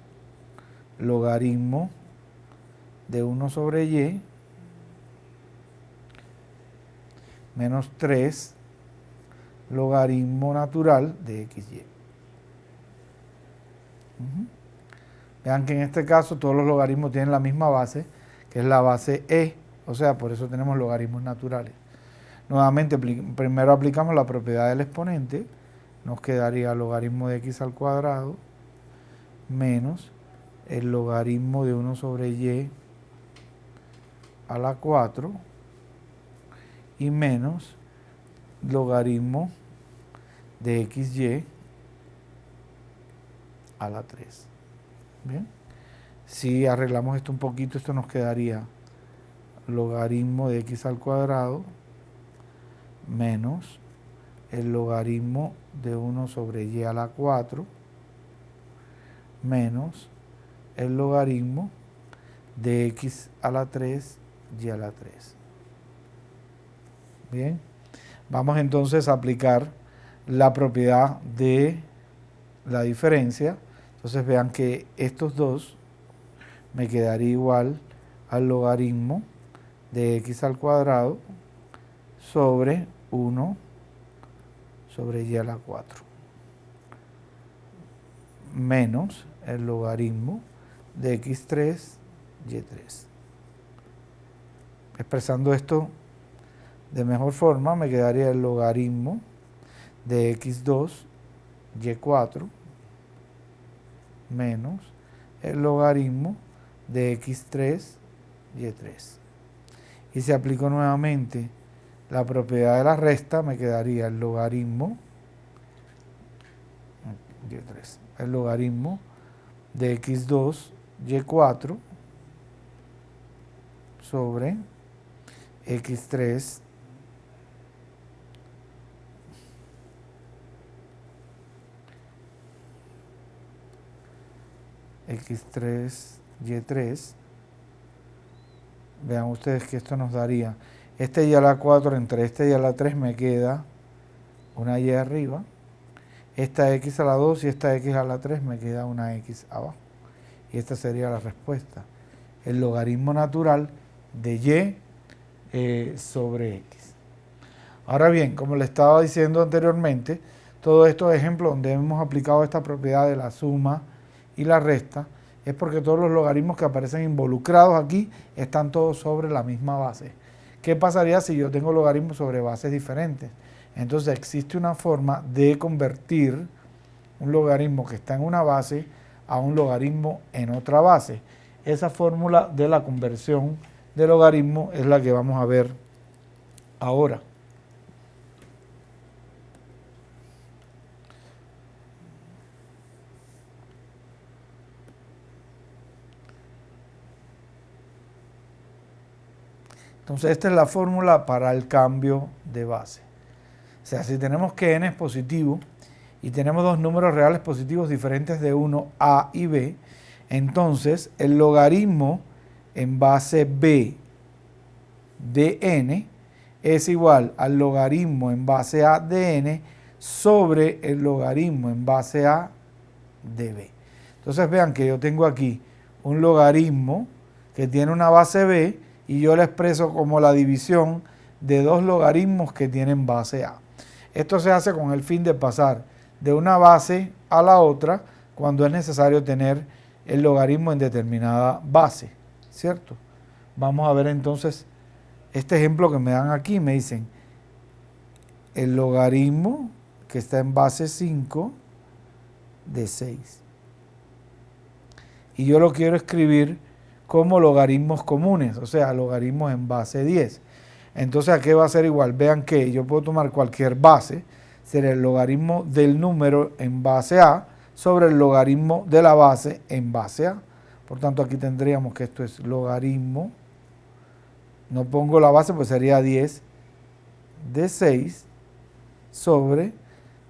[SPEAKER 1] logaritmo de 1 sobre y menos 3 logaritmo natural de xy. Vean que en este caso todos los logaritmos tienen la misma base, que es la base e, o sea, por eso tenemos logaritmos naturales. Nuevamente, primero aplicamos la propiedad del exponente, nos quedaría logaritmo de x al cuadrado menos el logaritmo de 1 sobre y a la 4 y menos logaritmo de xy a la 3. Bien, si arreglamos esto un poquito, esto nos quedaría logaritmo de x al cuadrado menos el logaritmo de 1 sobre y a la 4 menos el logaritmo de x a la 3 y a la 3. Bien, vamos entonces a aplicar la propiedad de la diferencia. Entonces vean que estos dos me quedaría igual al logaritmo de x al cuadrado sobre 1 sobre y a la 4 menos el logaritmo de x3 y3. Expresando esto de mejor forma me quedaría el logaritmo de x2 y4 menos el logaritmo de x3, y3. Y si aplico nuevamente la propiedad de la resta, me quedaría el logaritmo, y3, el logaritmo de x2, y4 sobre x3, x3, y3. Vean ustedes que esto nos daría, este y a la 4, entre este y a la 3 me queda una y arriba, esta x a la 2 y esta x a la 3 me queda una x abajo. Y esta sería la respuesta, el logaritmo natural de y sobre x. Ahora bien, como le estaba diciendo anteriormente, todos estos ejemplos donde hemos aplicado esta propiedad de la suma y la resta, es porque todos los logaritmos que aparecen involucrados aquí están todos sobre la misma base. ¿Qué pasaría si yo tengo logaritmos sobre bases diferentes? Entonces existe una forma de convertir un logaritmo que está en una base a un logaritmo en otra base. Esa fórmula de la conversión de logaritmo es la que vamos a ver ahora. Entonces esta es la fórmula para el cambio de base. O sea, si tenemos que n es positivo y tenemos dos números reales positivos diferentes de 1, a y b, entonces el logaritmo en base b de n es igual al logaritmo en base a de n sobre el logaritmo en base a de b. Entonces vean que yo tengo aquí un logaritmo que tiene una base b y yo lo expreso como la división de dos logaritmos que tienen base a. Esto se hace con el fin de pasar de una base a la otra cuando es necesario tener el logaritmo en determinada base, ¿cierto? Vamos a ver entonces este ejemplo que me dan aquí. Me dicen el logaritmo que está en base 5 de 6. Y yo lo quiero escribir como logaritmos comunes, o sea, logaritmos en base 10. Entonces, ¿a qué va a ser igual? Vean que yo puedo tomar cualquier base, será el logaritmo del número en base a sobre el logaritmo de la base en base a. Por tanto, aquí tendríamos que esto es logaritmo, no pongo la base, pues sería 10 de 6 sobre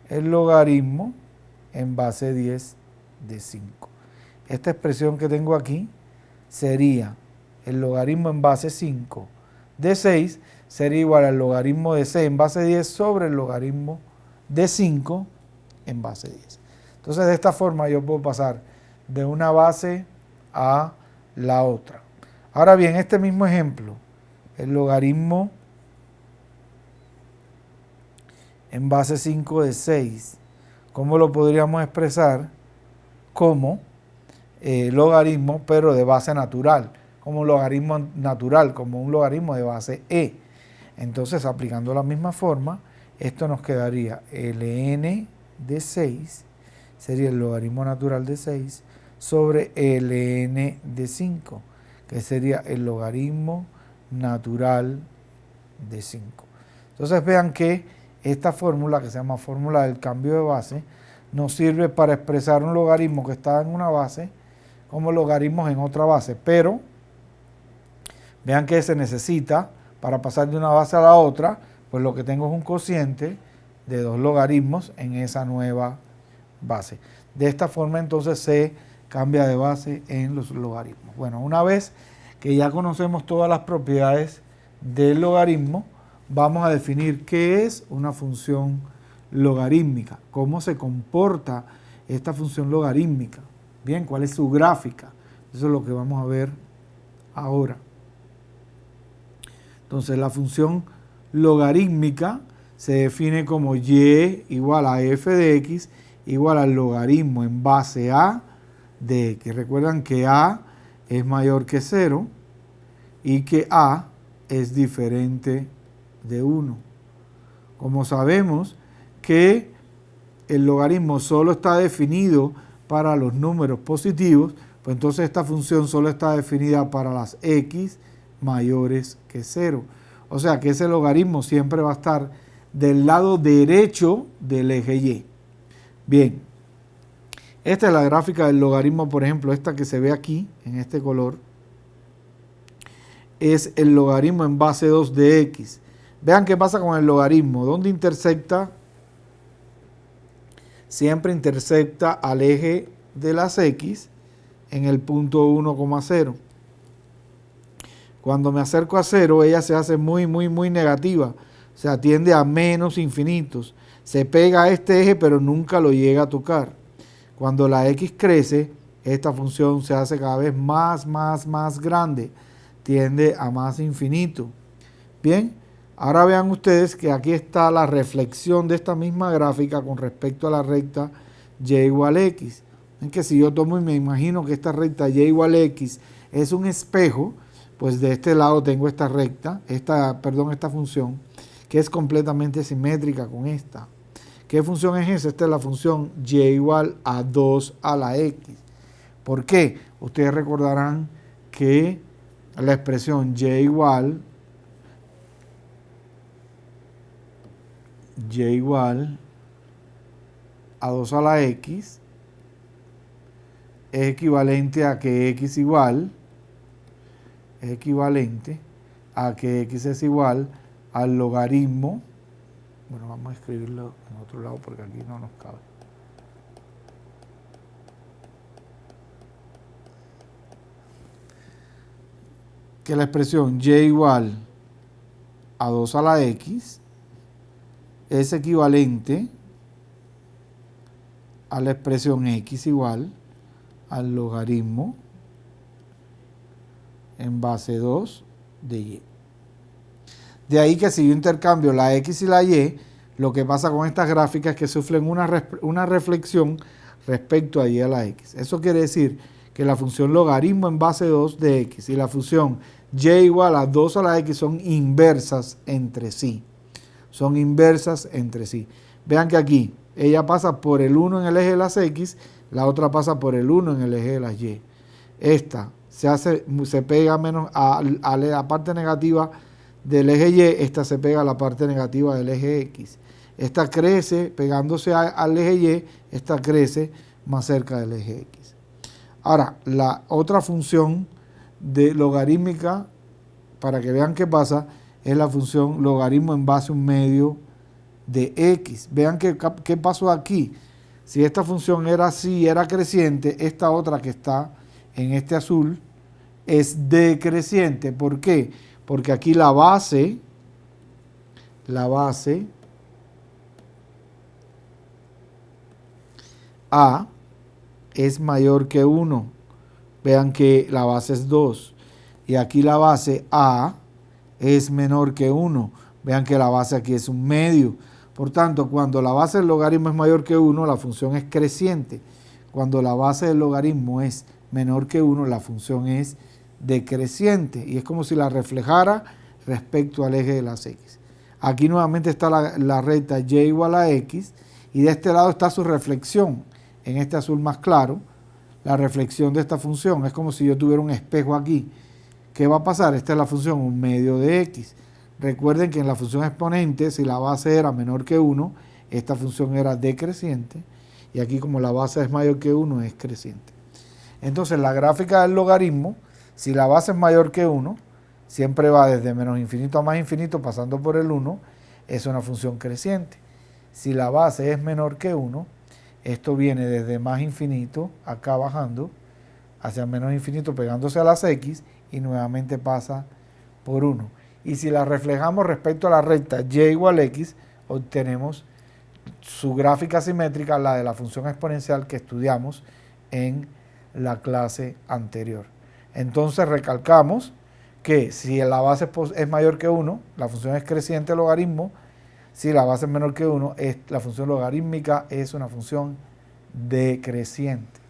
[SPEAKER 1] el logaritmo en base 10 de 5. Esta expresión que tengo aquí sería el logaritmo en base 5 de 6, sería igual al logaritmo de 6 en base 10 sobre el logaritmo de 5 en base 10. Entonces, de esta forma yo puedo pasar de una base a la otra. Ahora bien, este mismo ejemplo, el logaritmo en base 5 de 6, ¿cómo lo podríamos expresar? Como logaritmo, pero de base natural, como un logaritmo natural, como un logaritmo de base e. Entonces, aplicando la misma forma, esto nos quedaría ln de 6, sería el logaritmo natural de 6, sobre ln de 5, que sería el logaritmo natural de 5. Entonces vean que esta fórmula, que se llama fórmula del cambio de base, nos sirve para expresar un logaritmo que está en una base como logaritmos en otra base, pero vean que se necesita para pasar de una base a la otra, pues lo que tengo es un cociente de dos logaritmos en esa nueva base. De esta forma entonces se cambia de base en los logaritmos. Bueno, una vez que ya conocemos todas las propiedades del logaritmo, vamos a definir qué es una función logarítmica, cómo se comporta esta función logarítmica. Bien, ¿cuál es su gráfica? Eso es lo que vamos a ver ahora. Entonces, la función logarítmica se define como y igual a f de x igual al logaritmo en base a de x. Recuerdan que a es mayor que 0 y que a es diferente de 1. Como sabemos que el logaritmo solo está definido para los números positivos, pues entonces esta función solo está definida para las x mayores que 0. O sea que ese logaritmo siempre va a estar del lado derecho del eje y. Bien, esta es la gráfica del logaritmo, por ejemplo, esta que se ve aquí, en este color, es el logaritmo en base 2 de x. Vean qué pasa con el logaritmo. ¿Dónde intersecta? Siempre intersecta al eje de las x en el punto 1,0. Cuando me acerco a 0, ella se hace muy negativa. O sea, tiende a menos infinitos. Se pega a este eje, pero nunca lo llega a tocar. Cuando la x crece, esta función se hace cada vez más grande. Tiende a más infinito. Bien, ahora vean ustedes que aquí está la reflexión de esta misma gráfica con respecto a la recta y igual x. En que si yo tomo y me imagino que esta recta y igual x es un espejo, pues de este lado tengo esta recta, esta función, que es completamente simétrica con esta. ¿Qué función es esa? Esta es la función y igual a 2 a la x. ¿Por qué? Ustedes recordarán que la expresión y igual a 2 a la x es equivalente a que x es igual al logaritmo. Bueno, vamos a escribirlo en otro lado porque aquí no nos cabe. Que la expresión y igual a 2 a la x es equivalente a la expresión x igual al logaritmo en base 2 de y. De ahí que si yo intercambio la x y la y, lo que pasa con estas gráficas es que sufren una reflexión respecto a y a la x. Eso quiere decir que la función logaritmo en base 2 de x y la función y igual a 2 a la x son inversas entre sí. Son inversas entre sí. Vean que aquí ella pasa por el 1 en el eje de las x, la otra pasa por el 1 en el eje de las y. Esta se pega menos a la parte negativa del eje y, esta se pega a la parte negativa del eje x. Esta crece pegándose al eje y, esta crece más cerca del eje x. Ahora, la otra función de logarítmica, para que vean qué pasa, es la función logaritmo en base 1/2 de x. Vean qué pasó aquí. Si esta función era así, era creciente, esta otra que está en este azul es decreciente. ¿Por qué? Porque aquí la base a es mayor que 1. Vean que la base es 2. Y aquí la base a es menor que 1. Vean que la base aquí es 1/2. Por tanto, cuando la base del logaritmo es mayor que 1, la función es creciente. Cuando la base del logaritmo es menor que 1, la función es decreciente. Y es como si la reflejara respecto al eje de las x. Aquí nuevamente está la recta y igual a x. Y de este lado está su reflexión. En este azul más claro, la reflexión de esta función. Es como si yo tuviera un espejo aquí. ¿Qué va a pasar? Esta es la función 1/2 de x. Recuerden que en la función exponente, si la base era menor que 1, esta función era decreciente. Y aquí como la base es mayor que 1, es creciente. Entonces la gráfica del logaritmo, si la base es mayor que 1, siempre va desde menos infinito a más infinito pasando por el 1, es una función creciente. Si la base es menor que 1, esto viene desde más infinito, acá bajando, hacia menos infinito pegándose a las x y nuevamente pasa por 1. Y si la reflejamos respecto a la recta y igual a x, obtenemos su gráfica simétrica, la de la función exponencial que estudiamos en la clase anterior. Entonces recalcamos que si la base es mayor que 1, la función es creciente logaritmo. Si la base es menor que 1, la función logarítmica es una función decreciente.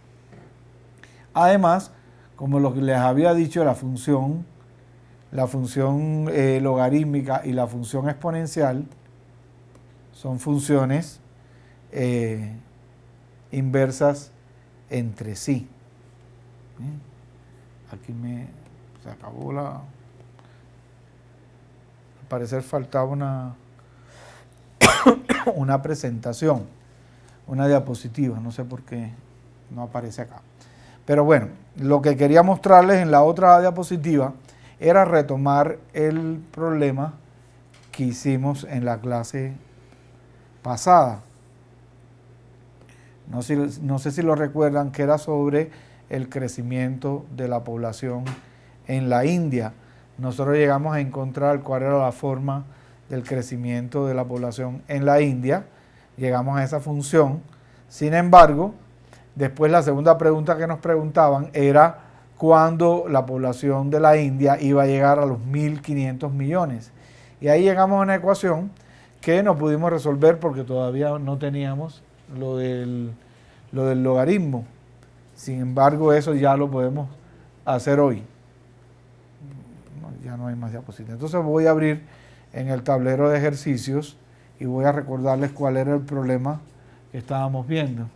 [SPEAKER 1] Además, como lo que les había dicho, la función logarítmica y la función exponencial son funciones inversas entre sí. Aquí se acabó al parecer faltaba una presentación, una diapositiva, no sé por qué no aparece acá. Pero bueno, lo que quería mostrarles en la otra diapositiva era retomar el problema que hicimos en la clase pasada. No sé si lo recuerdan, que era sobre el crecimiento de la población en la India. Nosotros llegamos a encontrar cuál era la forma del crecimiento de la población en la India. Llegamos a esa función. Sin embargo, después la segunda pregunta que nos preguntaban era cuándo la población de la India iba a llegar a los 1.500 millones. Y ahí llegamos a una ecuación que no pudimos resolver porque todavía no teníamos lo del logaritmo. Sin embargo, eso ya lo podemos hacer hoy. Ya no hay más diapositivas. Entonces voy a abrir en el tablero de ejercicios y voy a recordarles cuál era el problema que estábamos viendo.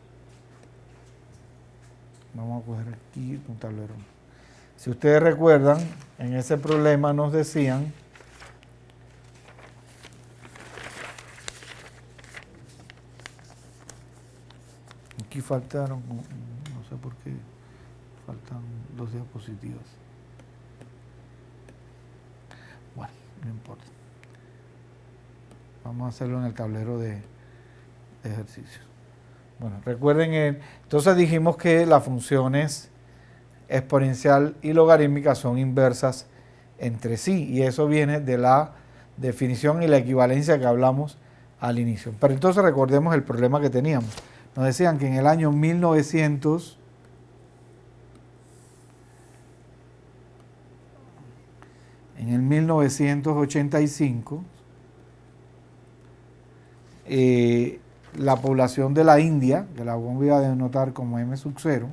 [SPEAKER 1] Vamos a coger aquí un tablero. Si ustedes recuerdan, en ese problema nos decían aquí faltaron, no sé por qué, faltan 2 diapositivas. Bueno, no importa. Vamos a hacerlo en el tablero de ejercicios. Bueno, recuerden, entonces dijimos que las funciones exponencial y logarítmica son inversas entre sí, y eso viene de la definición y la equivalencia que hablamos al inicio. Pero entonces recordemos el problema que teníamos. Nos decían que en el año 1985, la población de la India, que la voy a denotar como M sub 0,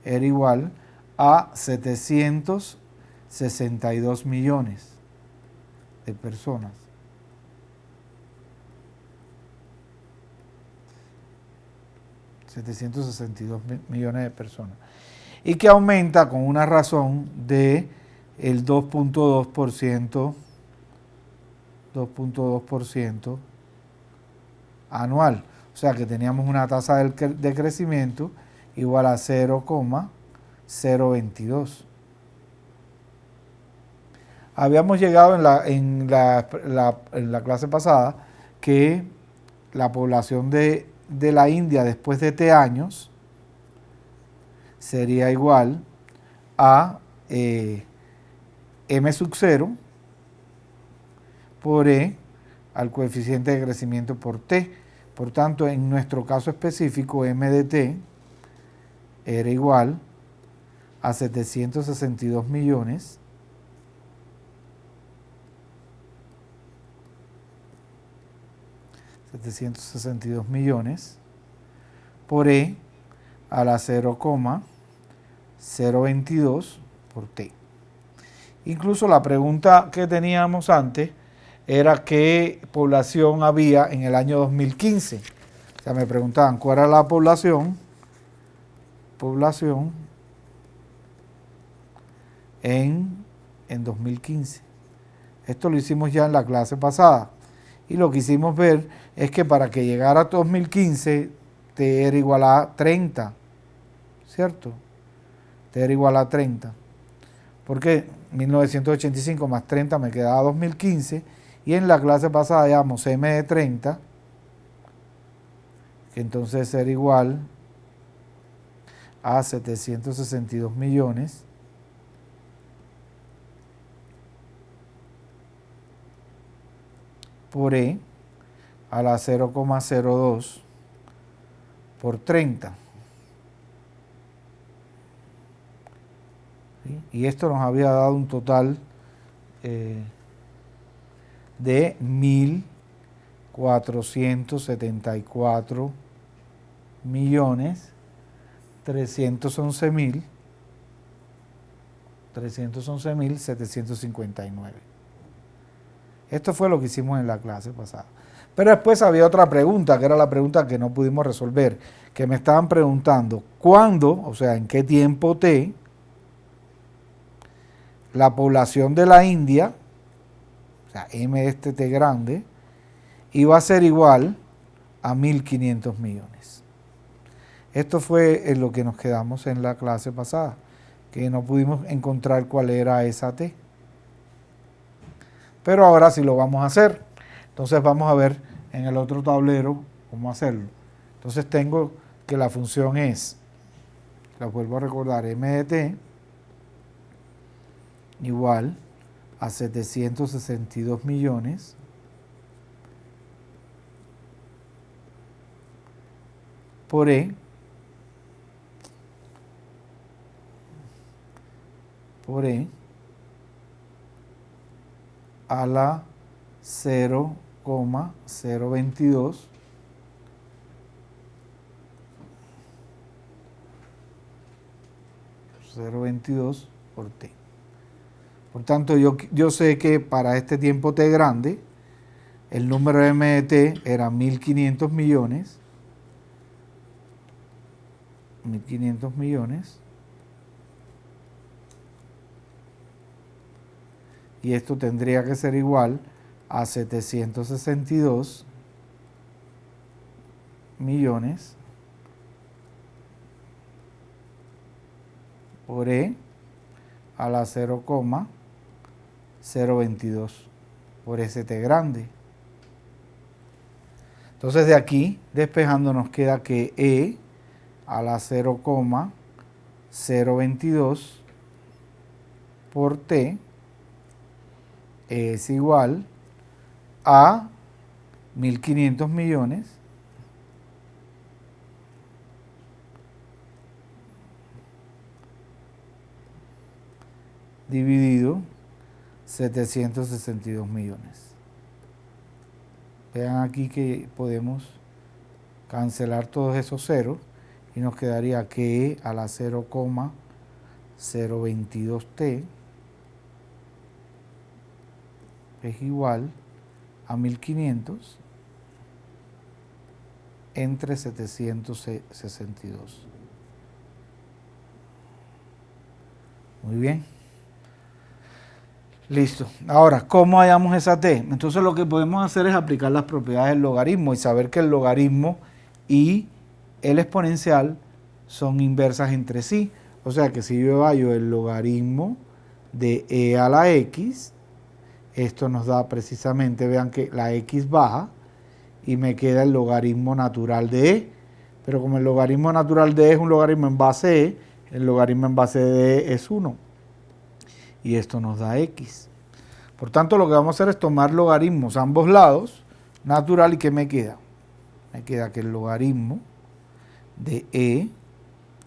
[SPEAKER 1] era igual a 762 millones de personas. millones de personas. Y que aumenta con una razón de el 2.2% anual. O sea que teníamos una tasa de crecimiento igual a 0,022. Habíamos llegado en la clase pasada que la población de la India después de T años sería igual a M sub 0 por E al coeficiente de crecimiento por T. Por tanto, en nuestro caso específico, M de T era igual a 762 millones por E a la 0,022 por T. Incluso la pregunta que teníamos antes era qué población había en el año 2015. O sea, me preguntaban cuál era la población en 2015. Esto lo hicimos ya en la clase pasada. Y lo que hicimos ver es que para que llegara a 2015, T era igual a 30, ¿cierto? T era igual a 30. Porque 1985 más 30 me quedaba 2015, y en la clase pasada hallamos M de 30, que entonces era igual a 762 millones por E a la 0,02 por 30. ¿Sí? Y esto nos había dado un total de 1.474.311.759. Esto fue lo que hicimos en la clase pasada. Pero después había otra pregunta, que era la pregunta que no pudimos resolver, que me estaban preguntando cuándo, o sea, en qué tiempo T, la población de la India, o sea, M de este T grande, iba a ser igual a 1.500 millones. Esto fue en lo que nos quedamos en la clase pasada, que no pudimos encontrar cuál era esa T. Pero ahora sí lo vamos a hacer. Entonces vamos a ver en el otro tablero cómo hacerlo. Entonces tengo que la función es, la vuelvo a recordar, M de T igual a 762 millones por E a la 0,022 por T. Por tanto, yo sé que para este tiempo T grande, el número M de T era 1.500 millones. 1.500 millones. Y esto tendría que ser igual a 762 millones por E a la 0,022 por ST grande. Entonces de aquí, despejando, nos queda que E a la 0,022 por T es igual a 1.500 millones dividido 762 millones. Vean aquí que podemos cancelar todos esos ceros y nos quedaría que E a la 0,022T es igual a 1.500 entre 762. Muy bien. Listo. Ahora, ¿cómo hallamos esa T? Entonces lo que podemos hacer es aplicar las propiedades del logaritmo y saber que el logaritmo y el exponencial son inversas entre sí. O sea que si yo hallo el logaritmo de E a la X, esto nos da precisamente, vean que la X baja y me queda el logaritmo natural de E. Pero como el logaritmo natural de E es un logaritmo en base E, el logaritmo en base de E es 1. Y esto nos da X. Por tanto, lo que vamos a hacer es tomar logaritmos a ambos lados, natural, ¿y qué me queda? Me queda que el logaritmo de E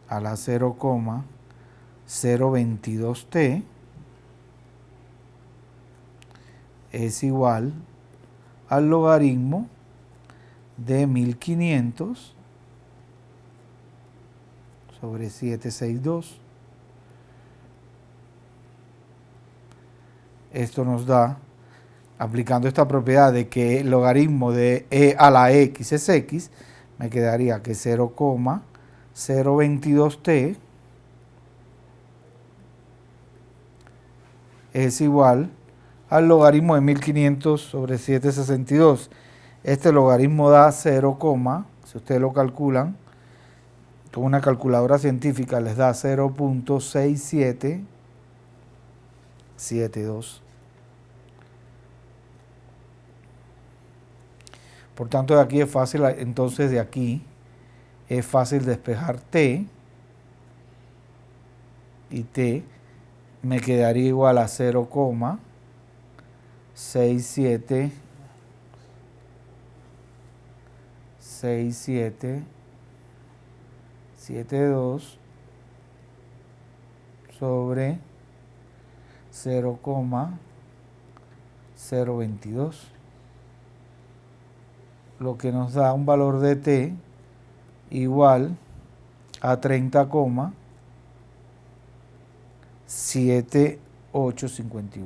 [SPEAKER 1] a la 0,022T es igual al logaritmo de 1.500 sobre 762. Esto nos da, aplicando esta propiedad de que el logaritmo de E a la X es X, me quedaría que 0,022T es igual al logaritmo de 1.500 sobre 762. Este logaritmo da 0, si ustedes lo calculan, con una calculadora científica les da 0,6772. Por tanto, de aquí es fácil, entonces de aquí es fácil despejar T, y T me quedaría igual a 0,6772 sobre 0,022, lo que nos da un valor de T igual a 30,7851.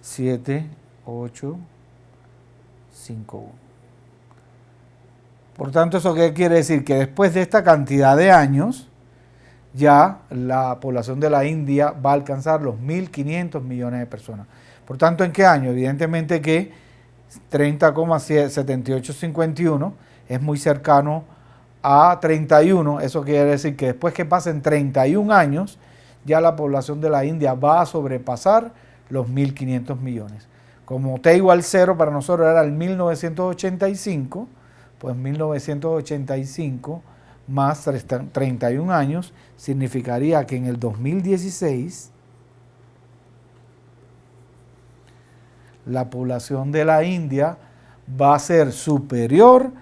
[SPEAKER 1] 7851. Por tanto, ¿eso qué quiere decir? Que después de esta cantidad de años, ya la población de la India va a alcanzar los 1.500 millones de personas. Por tanto, ¿en qué año? Evidentemente que 30,7851 es muy cercano a 31, eso quiere decir que después que pasen 31 años, ya la población de la India va a sobrepasar los 1.500 millones. Como t igual 0 para nosotros era el 1985, pues 1985 más 31 años significaría que en el 2016 la población de la India va a ser superior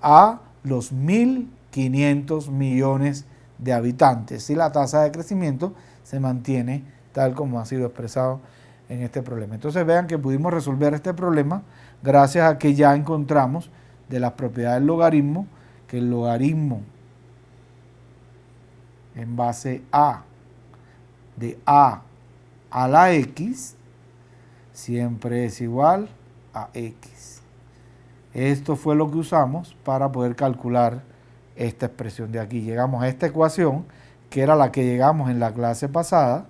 [SPEAKER 1] a los 1.500 millones de habitantes si la tasa de crecimiento se mantiene tal como ha sido expresado en este problema. Entonces vean que pudimos resolver este problema gracias a que ya encontramos de las propiedades del logaritmo que el logaritmo en base a de a la x siempre es igual a x. Esto fue lo que usamos para poder calcular esta expresión de aquí. Llegamos a esta ecuación, que era la que llegamos en la clase pasada,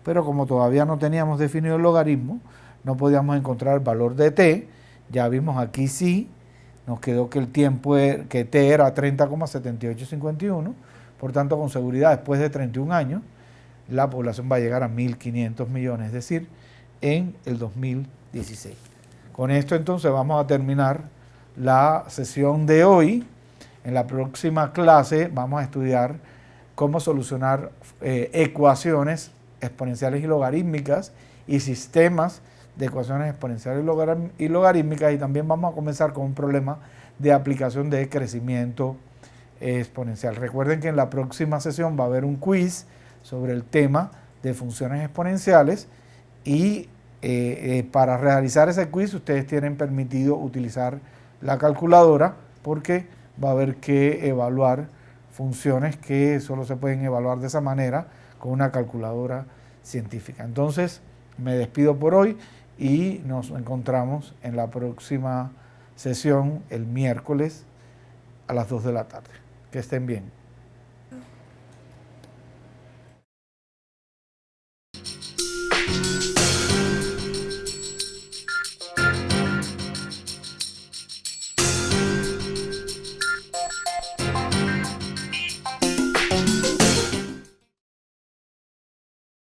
[SPEAKER 1] pero como todavía no teníamos definido el logaritmo, no podíamos encontrar el valor de t. Ya vimos aquí sí, nos quedó que el tiempo, que t era 30,7851, por tanto con seguridad después de 31 años, la población va a llegar a 1.500 millones, es decir, en el 2016. Con esto entonces vamos a terminar la sesión de hoy. En la próxima clase vamos a estudiar cómo solucionar ecuaciones exponenciales y logarítmicas y sistemas de ecuaciones exponenciales y logarítmicas, y también vamos a comenzar con un problema de aplicación de crecimiento exponencial. Recuerden que en la próxima sesión va a haber un quiz sobre el tema de funciones exponenciales y para realizar ese quiz ustedes tienen permitido utilizar la calculadora porque va a haber que evaluar funciones que solo se pueden evaluar de esa manera con una calculadora científica. Entonces me despido por hoy y nos encontramos en la próxima sesión el miércoles a las 2 de la tarde. Que estén bien.